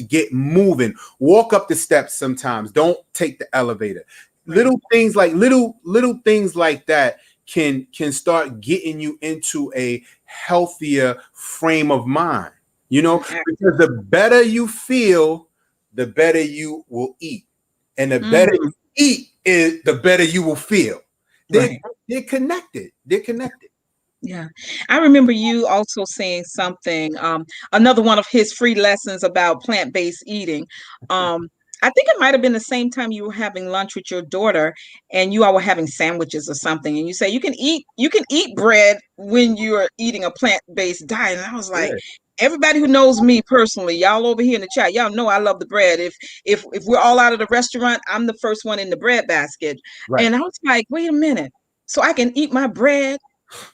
get moving. Walk up the steps sometimes. Don't take the elevator. Little things like that can start getting you into a healthier frame of mind. Because the better you feel, the better you will eat, and the better you eat is the better you will feel. They're connected. They're connected. Yeah. I remember you also saying something, another one of his free lessons about plant-based eating. I think it might have been the same time you were having lunch with your daughter and you all were having sandwiches or something. And you say you can eat bread when you're eating a plant-based diet. And I was like, everybody who knows me personally, y'all over here in the chat, y'all know I love the bread. If we're all out of the restaurant, I'm the first one in the bread basket. Right. And I was like, wait a minute. So I can eat my bread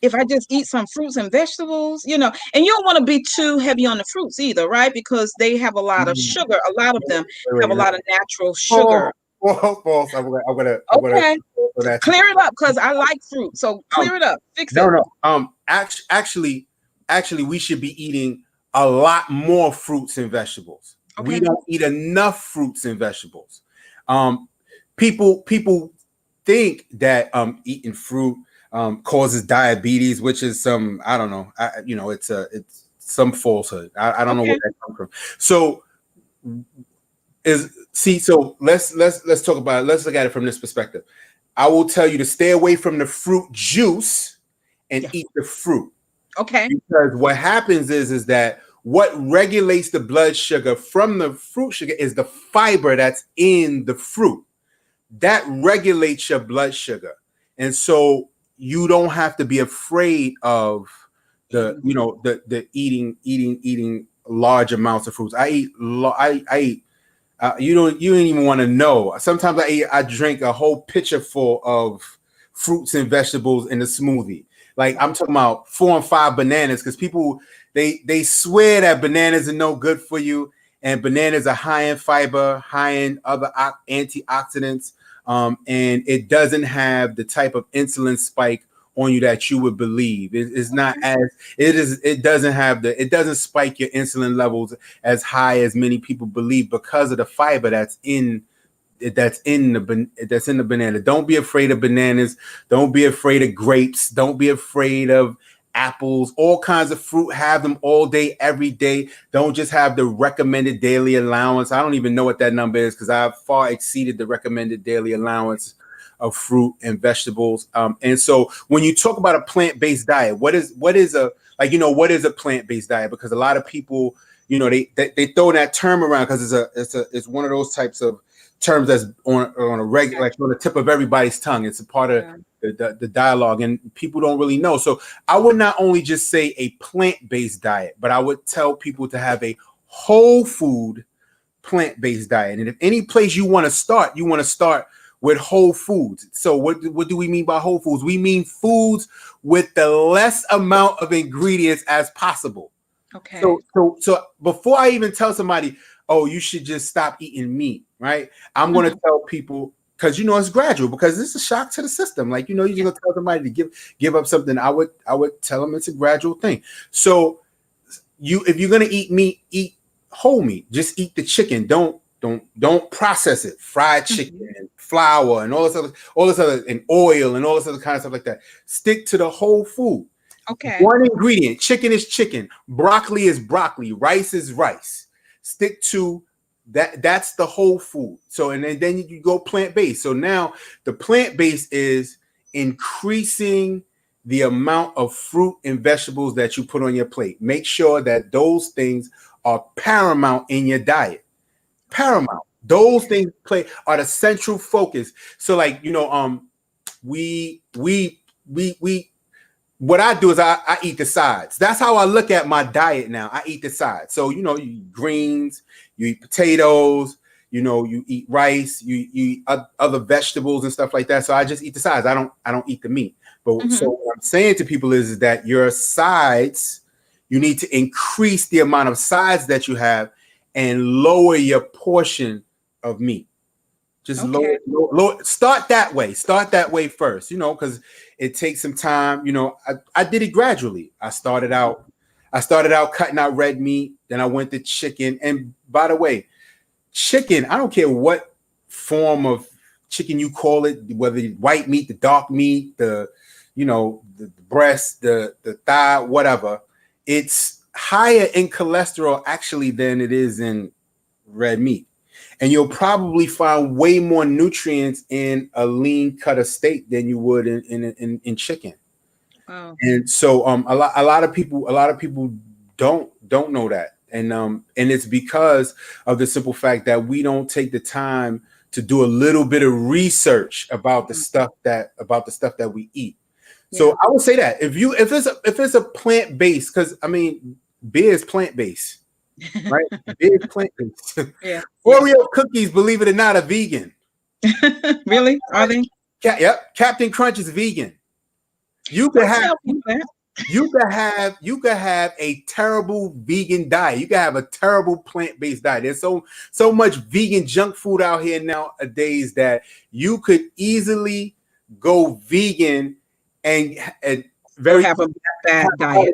if I just eat some fruits and vegetables, and you don't want to be too heavy on the fruits either, right? Because they have a lot of sugar. A lot of them have a lot of natural sugar. false. I'm gonna Okay. so that's Clear it up because I like fruit. So clear it up. Fix it. no. Actually, we should be eating a lot more fruits and vegetables. Okay. We don't eat enough fruits and vegetables. People think that eating fruit causes diabetes, which is some, I don't know. It's some falsehood. I don't know where that comes from. So let's talk about it. Let's look at it from this perspective. I will tell you to stay away from the fruit juice and eat the fruit. Okay. Because what happens is that what regulates the blood sugar from the fruit sugar is the fiber that's in the fruit. That regulates your blood sugar. And so you don't have to be afraid of the eating large amounts of fruits. I eat you don't even want to know. Sometimes I drink a whole pitcher full of fruits and vegetables in a smoothie. Like I'm talking about 4 and 5 bananas, because people they swear that bananas are no good for you, and bananas are high in fiber, high in other antioxidants, and it doesn't have the type of insulin spike on you that you would believe. It's not as it is. It doesn't spike your insulin levels as high as many people believe because of the fiber that's in the banana. Don't be afraid of bananas. Don't be afraid of grapes. Don't be afraid of apples. All kinds of fruit. Have them all day, every day. Don't just have the recommended daily allowance. I don't even know what that number is because I've far exceeded the recommended daily allowance of fruit and vegetables. And so when you talk about a plant-based diet, what is a plant-based diet? Because a lot of people, they throw that term around because it's one of those types of terms that's on a regular, like on the tip of everybody's tongue. It's a part of the dialogue, and people don't really know. So I would not only just say a plant-based diet, but I would tell people to have a whole food plant-based diet. And if any place you want to start with whole foods. So what do we mean by whole foods? We mean foods with the less amount of ingredients as possible. Okay. So before I even tell somebody, oh, you should just stop eating meat, right? I'm going to tell people, because it's gradual, because it's a shock to the system. Like, you're just going to tell somebody to give up something. I would tell them it's a gradual thing. So if you're going to eat meat, eat whole meat. Just eat the chicken. Don't process it. Fried chicken and flour and all this other and oil and all this other kind of stuff like that. Stick to the whole food. Okay. One ingredient. Chicken is chicken. Broccoli is broccoli. Rice is rice. Stick to that. That's the whole food. So, and then you go plant-based. So now the plant-based is increasing the amount of fruit and vegetables that you put on your plate. Make sure that those things are paramount in your diet. Paramount. Those things are the central focus. So, like, what I do is I eat the sides. That's how I look at my diet now. I eat the sides. So, you eat greens, you eat potatoes, you eat rice, you eat other vegetables and stuff like that. So I just eat the sides. I don't eat the meat. But so what I'm saying to people is that your sides, you need to increase the amount of sides that you have and lower your portion of meat. Just lower. Start that way. Start that way first, because it takes some time. I did it gradually. I started out cutting out red meat. Then I went to chicken. And by the way, chicken, I don't care what form of chicken you call it, whether white meat, the dark meat, the breast, the thigh, whatever. It's higher in cholesterol actually than it is in red meat. And you'll probably find way more nutrients in a lean cut of steak than you would in chicken. Wow. And so a lot of people don't know that. And it's because of the simple fact that we don't take the time to do a little bit of research about the stuff that we eat. So I would say that if it's a plant-based, because beer is plant-based. Right? Beer is plant-based. Yeah. Oreo cookies, believe it or not, are vegan. Really? Are they? Yep. Captain Crunch is vegan. You can have You could have a terrible vegan diet. You could have a terrible plant-based diet. There's so much vegan junk food out here nowadays that you could easily go vegan and very have a bad diet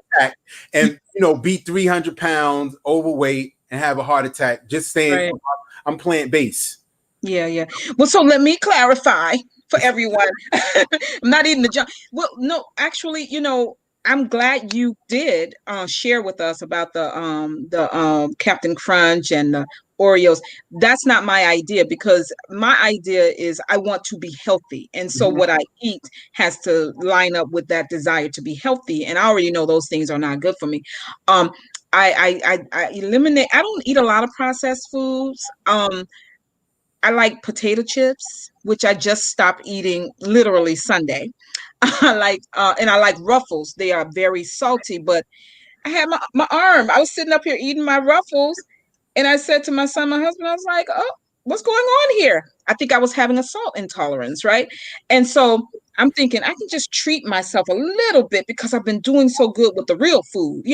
and be 300 pounds overweight and have a heart attack just saying, right. I'm plant-based. Yeah. Well, so let me clarify for everyone. I'm not eating the junk. Well, no, actually, I'm glad you did share with us about the Captain Crunch and the Oreos. That's not my idea, because my idea is I want to be healthy. And so what I eat has to line up with that desire to be healthy. And I already know those things are not good for me. I eliminate, I don't eat a lot of processed foods. I like potato chips, which I just stopped eating literally Sunday. And I like Ruffles. They are very salty, but I had my arm. I was sitting up here eating my Ruffles, and I said to my son, my husband, I was like, oh, what's going on here? I think I was having a salt intolerance, right? And so I'm thinking I can just treat myself a little bit because I've been doing so good with the real food,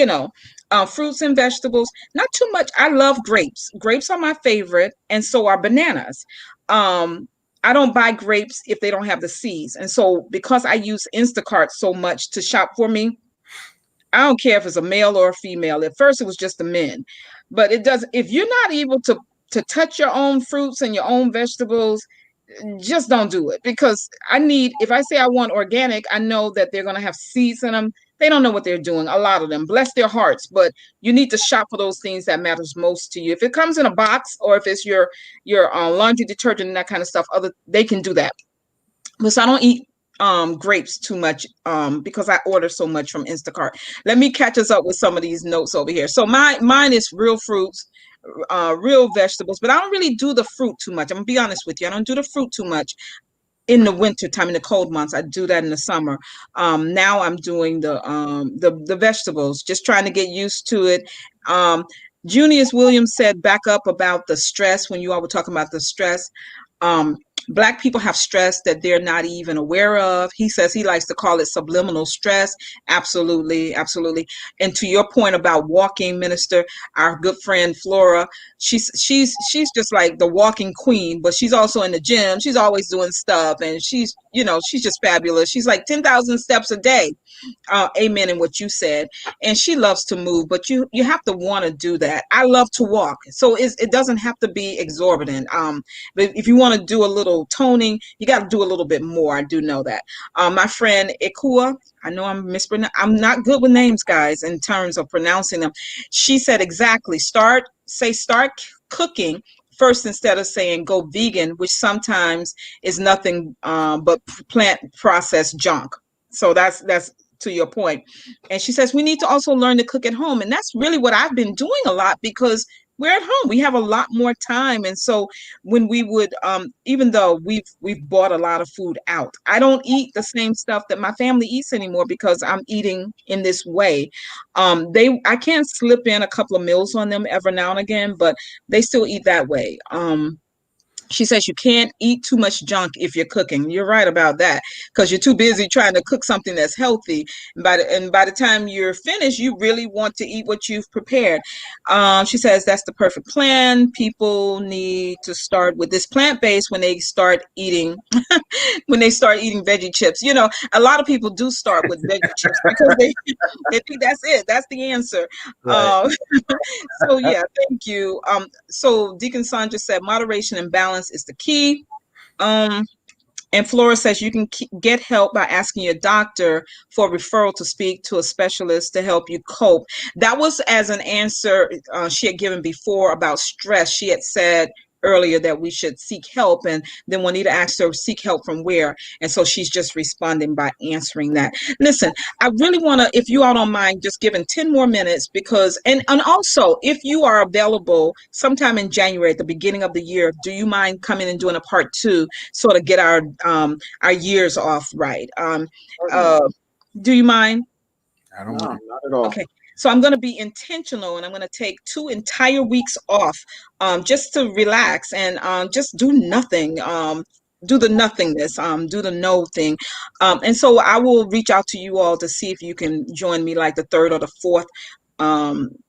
fruits and vegetables, not too much. I love grapes. Grapes are my favorite, and so are bananas. I don't buy grapes if they don't have the seeds. And so because I use Instacart so much to shop for me, I don't care if it's a male or a female. At first it was just the men, but it does. If you're not able to touch your own fruits and your own vegetables, just don't do it, because if I say I want organic, I know that they're going to have seeds in them. They don't know what they're doing. A lot of them, bless their hearts, but you need to shop for those things that matters most to you. If it comes in a box, or if it's your laundry detergent and that kind of stuff, they can do that. But so I don't eat grapes too much because I order so much from Instacart. Let me catch us up with some of these notes over here. So mine is real fruits, real vegetables, but I don't really do the fruit too much. I'm gonna be honest with you. I don't do the fruit too much in the winter time, in the cold months. I do that in the summer. Now I'm doing the vegetables, just trying to get used to it. Junius Williams said back up about the stress when you all were talking about the stress. Black people have stress that they're not even aware of. He says he likes to call it subliminal stress. Absolutely. And to your point about walking, Minister, our good friend Flora, she's just like the walking queen, but she's also in the gym. She's always doing stuff, and she's just fabulous. She's like 10,000 steps a day. Amen in what you said. And she loves to move, but you have to want to do that. I love to walk, so it doesn't have to be exorbitant. But if you want to do a little toning, you got to do a little bit more. I do know that. My friend Ikua, I know I'm mispronouncing. I'm not good with names, guys, in terms of pronouncing them. She said exactly. Start cooking first instead of saying go vegan, which sometimes is nothing but plant processed junk. So that's to your point. And she says we need to also learn to cook at home, and that's really what I've been doing a lot, because we're at home. We have a lot more time. And so when we would, even though we've bought a lot of food out, I don't eat the same stuff that my family eats anymore because I'm eating in this way. I can slip in a couple of meals on them every now and again, but they still eat that way. She says you can't eat too much junk if you're cooking. You're right about that, because you're too busy trying to cook something that's healthy. And by the time you're finished, you really want to eat what you've prepared. She says that's the perfect plan. People need to start with this plant-based when they start eating veggie chips. A lot of people do start with veggie chips because they think that's it. That's the answer. Right. So yeah, thank you. So Deacon Sandra said moderation and balance is the key. And Flora says you can get help by asking your doctor for referral to speak to a specialist to help you cope. That was as an answer she had given before about stress. She had said earlier that we should seek help, and then Juanita asked her seek help from where, and so she's just responding by answering that. Listen, I really want to, if you all don't mind, just giving 10 more minutes, because and also if you are available sometime in January at the beginning of the year, do you mind coming and doing a part 2, sort of get our years off right? Do you mind? I don't know, not at all. Okay. So I'm going to be intentional, and I'm going to take 2 entire weeks off just to relax and just do nothing. do the nothingness, do the no thing. And so I will reach out to you all to see if you can join me like the third or the fourth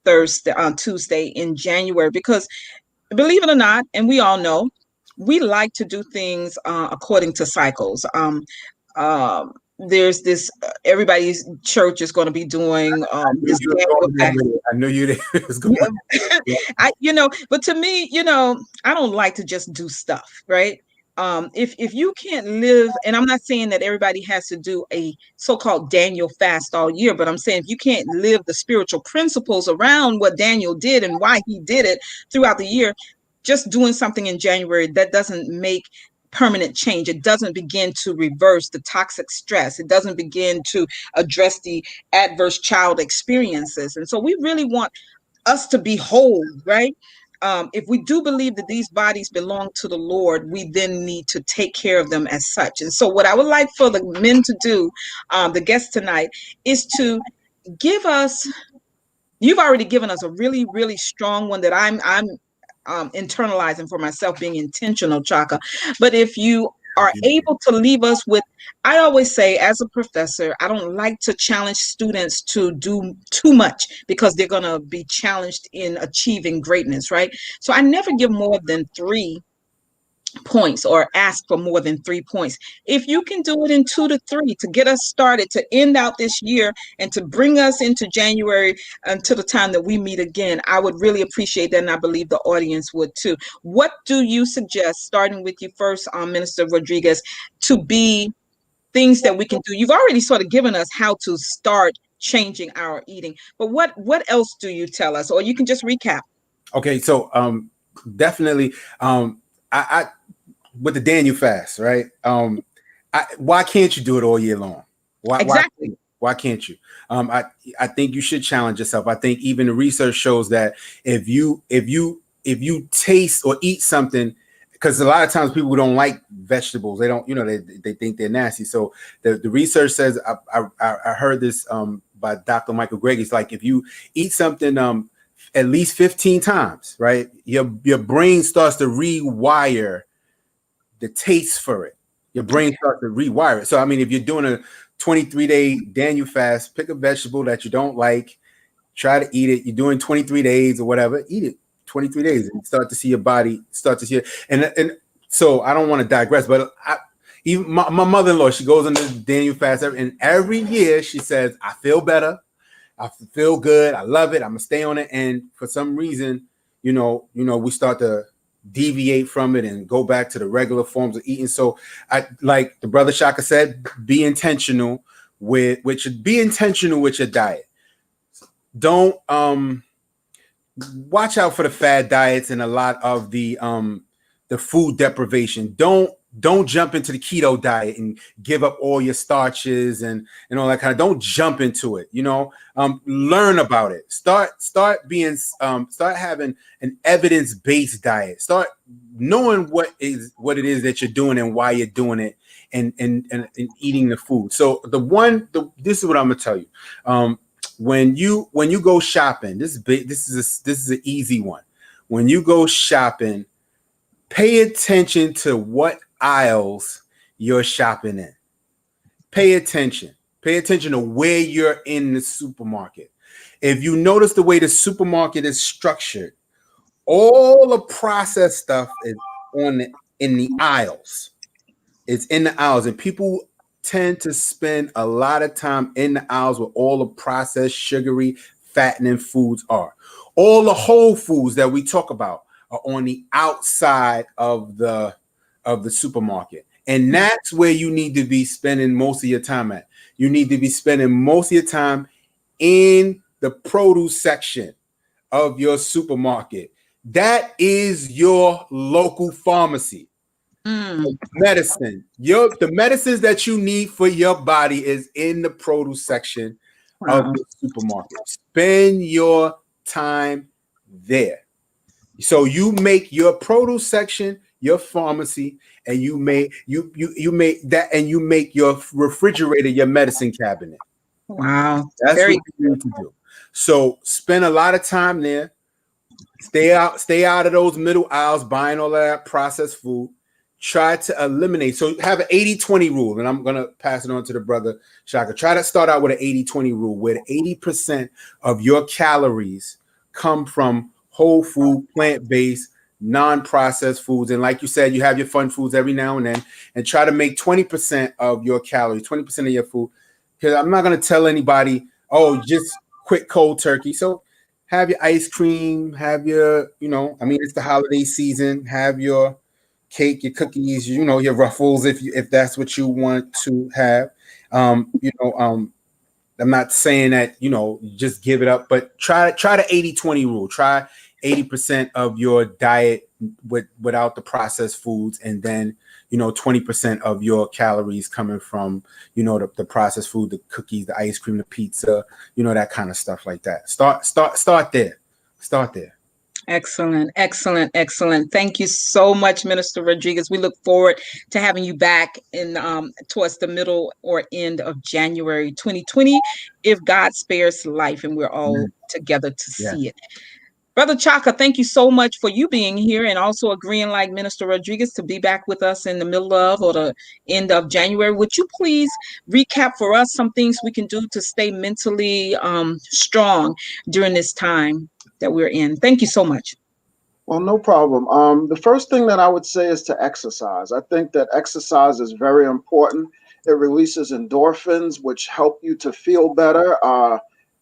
Thursday on Tuesday in January, because believe it or not, and we all know, we like to do things according to cycles. There's this everybody's church is going to be doing this Daniel fast. I knew you was going. But to me, I don't like to just do stuff, right? If you can't live, and I'm not saying that everybody has to do a so-called Daniel fast all year, but I'm saying if you can't live the spiritual principles around what Daniel did and why he did it throughout the year, just doing something in January, that doesn't make permanent change. It doesn't begin to reverse the toxic stress. It doesn't begin to address the adverse child experiences. And so we really want us to be whole, right? If we do believe that these bodies belong to the Lord, we then need to take care of them as such. And so what I would like for the men to do, the guests tonight, is to give us, you've already given us a really, really strong one that I'm internalizing for myself, being intentional, Chaka. But if you are able to leave us with, I always say as a professor, I don't like to challenge students to do too much because they're going to be challenged in achieving greatness, right? So I never give more than 3 points or ask for more than 3 points. If you can do it in 2 to 3 to get us started, to end out this year and to bring us into January until the time that we meet again, I would really appreciate that, and I believe the audience would too. What do you suggest, starting with you first, Minister Rodriguez, to be things that we can do? You've already sort of given us how to start changing our eating, but what else do you tell us, or you can just recap? Okay, so definitely, I with the Daniel fast, right? Why can't you do it all year long? Exactly. Why can't you? I think you should challenge yourself. I think even the research shows that if you taste or eat something, because a lot of times people don't like vegetables, they don't, they think they're nasty. So the research says, I heard this by Dr. Michael Gregg. It's like if you eat something at least 15 times, right, your brain starts to rewire the taste for it. Your brain starts to rewire it. So, I mean, if you're doing a 23-day Daniel fast, pick a vegetable that you don't like, try to eat it. You're doing 23 days or whatever, eat it 23 days and start to see your body start to see it. And so I don't want to digress, but even my mother-in-law, she goes on the Daniel fast and every year she says, I feel better. I feel good. I love it. I'm gonna stay on it. And for some reason, we start to deviate from it and go back to the regular forms of eating. So I, like the brother Chaka said, be intentional with your diet. Don't watch out for the fad diets and a lot of the food deprivation. Don't jump into the keto diet and give up all your starches and all that kind of. Don't jump into it. Learn about it. Start having an evidence-based diet. Start knowing what it is that you're doing and why you're doing it, and eating the food. So this is what I'm gonna tell you. When you go shopping, this is an easy one. When you go shopping, pay attention to what aisles you're shopping in. Pay attention to where you're in the supermarket. If you notice the way the supermarket is structured, all the processed stuff is in the aisles. It's in the aisles, and people tend to spend a lot of time in the aisles where all the processed, sugary, fattening foods are. All the whole foods that we talk about are on the outside of the supermarket. And that's where you need to be spending most of your time at. You need to be spending most of your time in the produce section of your supermarket. That is your local pharmacy. Medicine. The medicines that you need for your body is in the produce section of the supermarket. Spend your time there. So you make your produce section your pharmacy, and you make that, and you make your refrigerator your medicine cabinet. Wow, that's what you need to do. So spend a lot of time there. Stay out of those middle aisles buying all that processed food. try to eliminate. So have an 80-20 rule, and I'm going to pass it on to the brother Chaka. Try to start out with an 80-20 rule where 80% of your calories come from whole food, plant-based, non-processed foods. And like you said, you have your fun foods every now and then, and try to make 20% of your calories, 20% of your food. Because I'm not going to tell anybody, oh, just quit cold turkey. So have your ice cream, have your, it's the holiday season, have your cake, your cookies, your ruffles, if that's what you want to have. I'm not saying that, just give it up, but try the 80-20 rule. Try 80% of your diet without the processed foods, and then 20% of your calories coming from the processed food, the cookies, the ice cream, the pizza, that kind of stuff like that. Start there. Excellent. Thank you so much, Minister Rodriguez. We look forward to having you back in towards the middle or end of January 2020, if God spares life and we're all together to see it. Brother Chaka, thank you so much for you being here and also agreeing, like Minister Rodriguez, to be back with us in the middle of or the end of January. Would you please recap for us some things we can do to stay mentally strong during this time that we're in? Thank you so much. Well, no problem. The first thing that I would say is to exercise. I think that exercise is very important. It releases endorphins, which help you to feel better.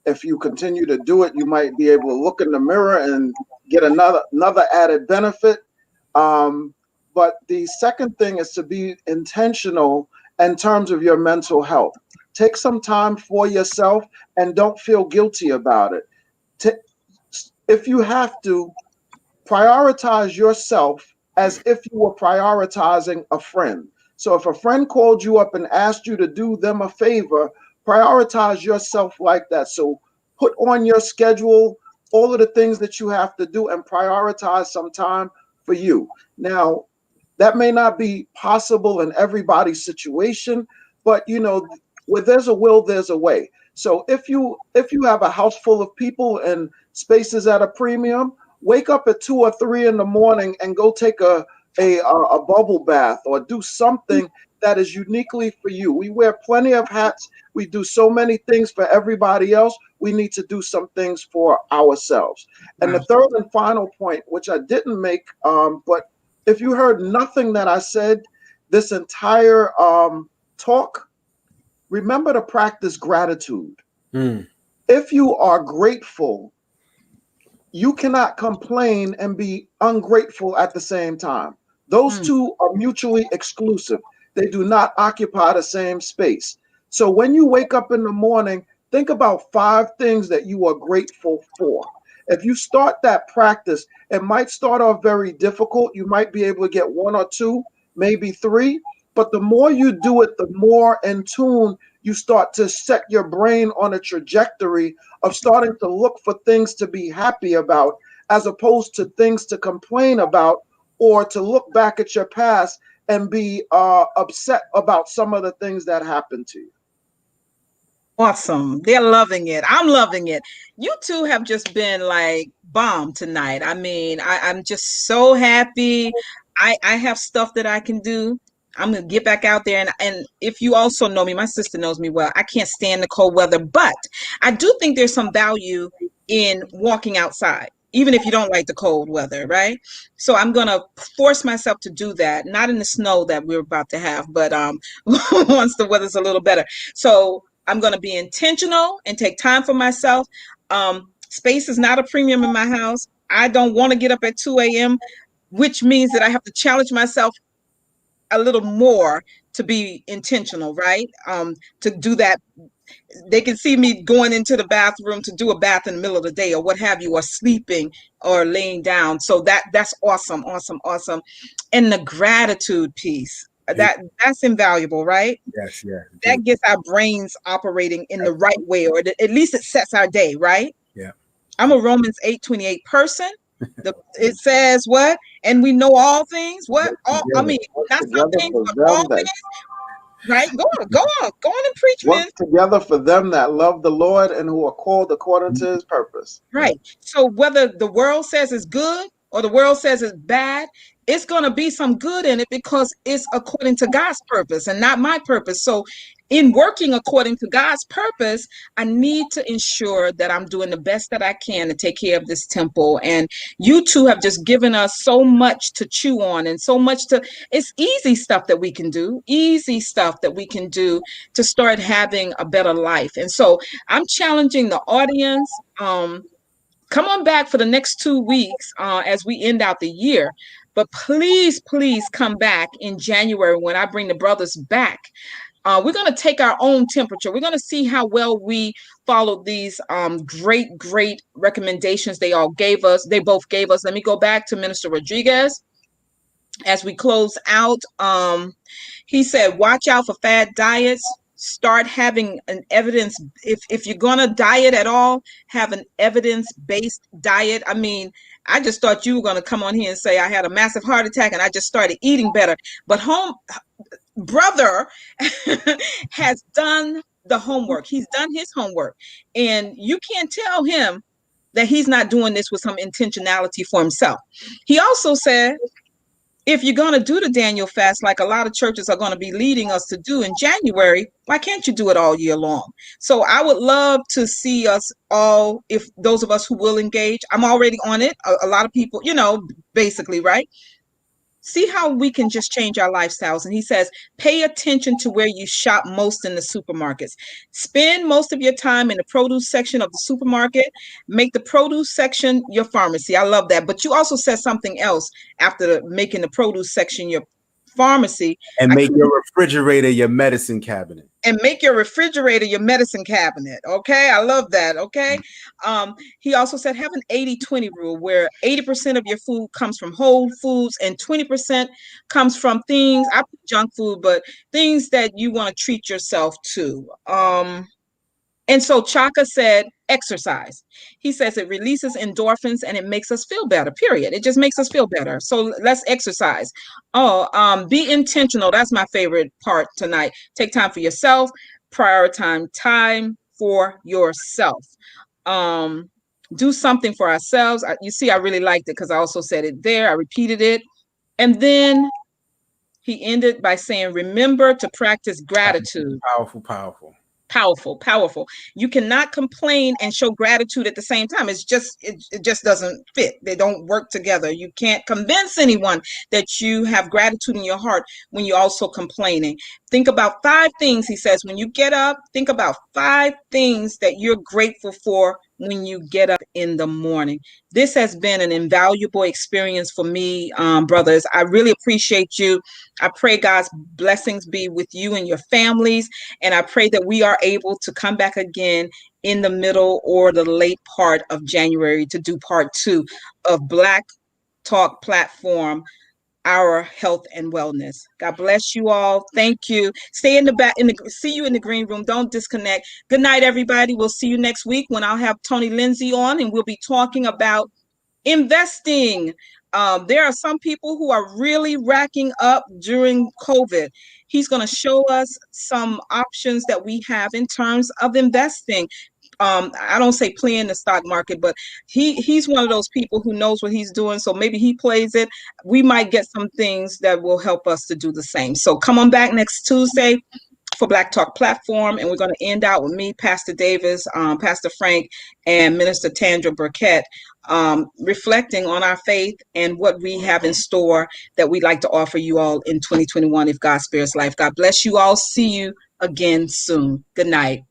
If you continue to do it, you might be able to look in the mirror and get another added benefit. But the second thing is to be intentional in terms of your mental health. Take some time for yourself and don't feel guilty about it. If you have to, prioritize yourself as if you were prioritizing a friend. So if a friend called you up and asked you to do them a favor, prioritize yourself like that. So put on your schedule all of the things that you have to do and prioritize some time for you. Now, that may not be possible in everybody's situation, but where there's a will, there's a way. So if you have a house full of people and space is at a premium, wake up at 2 or 3 in the morning and go take a bubble bath or do something that is uniquely for you. We wear plenty of hats. We do so many things for everybody else. We need to do some things for ourselves. And the third and final point, which I didn't make, but if you heard nothing that I said this entire talk, remember to practice gratitude. If you are grateful, you cannot complain and be ungrateful at the same time. Those two are mutually exclusive. They do not occupy the same space. So when you wake up in the morning, think about 5 things that you are grateful for. If you start that practice, it might start off very difficult. You might be able to get 1 or 2, maybe 3. But the more you do it, the more in tune you start to set your brain on a trajectory of starting to look for things to be happy about, as opposed to things to complain about or to look back at your past and be upset about some of the things that happened to you. Awesome. They're loving it. I'm loving it. You two have just been like bomb tonight. I mean, I'm just so happy. I have stuff that I can do. I'm going to get back out there. And if you also know me, my sister knows me well, I can't stand the cold weather, but I do think there's some value in walking outside, even if you don't like the cold weather, right? So I'm going to force myself to do that, not in the snow that we're about to have, but once the weather's a little better. So I'm going to be intentional and take time for myself. Space is not a premium in my house. I don't want to get up at 2 a.m., which means that I have to challenge myself a little more to be intentional, right? To do that. They can see me going into the bathroom to do a bath in the middle of the day or what have you, or sleeping or laying down. So that's awesome. And the gratitude piece, that's invaluable, right? Yes. That gets our brains operating in the right way, or at least it sets our day, right? Yeah. I'm a Romans 8:28 person. It says what? And we know all things. What? All, I mean, not some things, but all things. Right? Go on and preach, man. Work together for them that love the Lord and who are called according to his purpose. Right. So whether the world says it's good or the world says it's bad, it's going to be some good in it because it's according to God's purpose and not my purpose. So in working according to God's purpose, I need to ensure that I'm doing the best that I can to take care of this temple. And you two have just given us so much to chew on and so much to, it's easy stuff that we can do, to start having a better life. And so I'm challenging the audience. Come on back for the next 2 weeks as we end out the year. But please, please come back in January when I bring the brothers back. We're going to take our own temperature. We're going to see how well we followed these great recommendations they all gave us. They both gave us. Let me go back to Minister Rodriguez as we close out. He said, watch out for fad diets. Start having an evidence. If you're going to diet at all, have an evidence-based diet. I mean, I just thought you were going to come on here and say I had a massive heart attack and I just started eating better. But brother has done the homework. He's done his homework. And you can't tell him that he's not doing this with some intentionality for himself. He also said, if you're going to do the Daniel fast, like a lot of churches are going to be leading us to do in January, why can't you do it all year long? So I would love to see us all, if those of us who will engage, I'm already on it. A lot of people, basically, right? See how we can just change our lifestyles. And he says, pay attention to where you shop most in the supermarkets. Spend most of your time in the produce section of the supermarket. Make the produce section your pharmacy. I love that. But you also said something else after making the produce section your pharmacy. And make your refrigerator your medicine cabinet. And make your refrigerator your medicine cabinet. Okay, I love that. Okay. He also said have an 80-20 rule where 80% of your food comes from whole foods and 20% comes from things, I put junk food, but things that you want to treat yourself to. And so Chaka said, exercise. He says it releases endorphins and it makes us feel better, period. It just makes us feel better. So let's exercise. Be intentional. That's my favorite part tonight. Take time for yourself. Prioritize time for yourself. Do something for ourselves. You see, I really liked it because I also said it there. I repeated it. And then he ended by saying, remember to practice gratitude. Powerful. You cannot complain and show gratitude at the same time. It just doesn't fit. They don't work together. You can't convince anyone that you have gratitude in your heart when you're also complaining. Think about 5 things, he says, when you get up, think about 5 things that you're grateful for when you get up in the morning. This has been an invaluable experience for me, brothers. I really appreciate you. I pray God's blessings be with you and your families. And I pray that we are able to come back again in the middle or the late part of January to do part 2 of Black Talk Platform, Our Health and Wellness. God bless you all. Thank you. Stay in the back. See you in the green room. Don't disconnect. Good night, everybody. We'll see you next week when I'll have Tony Lindsay on, and we'll be talking about investing. There are some people who are really racking up during COVID. He's going to show us some options that we have in terms of investing. I don't say play in the stock market, but he's one of those people who knows what he's doing. So maybe he plays it. We might get some things that will help us to do the same. So come on back next Tuesday for Black Talk Platform. And we're going to end out with me, Pastor Davis, Pastor Frank, and Minister Tandra Burkett, reflecting on our faith and what we have in store that we'd like to offer you all in 2021 if God spares life. God bless you all. See you again soon. Good night.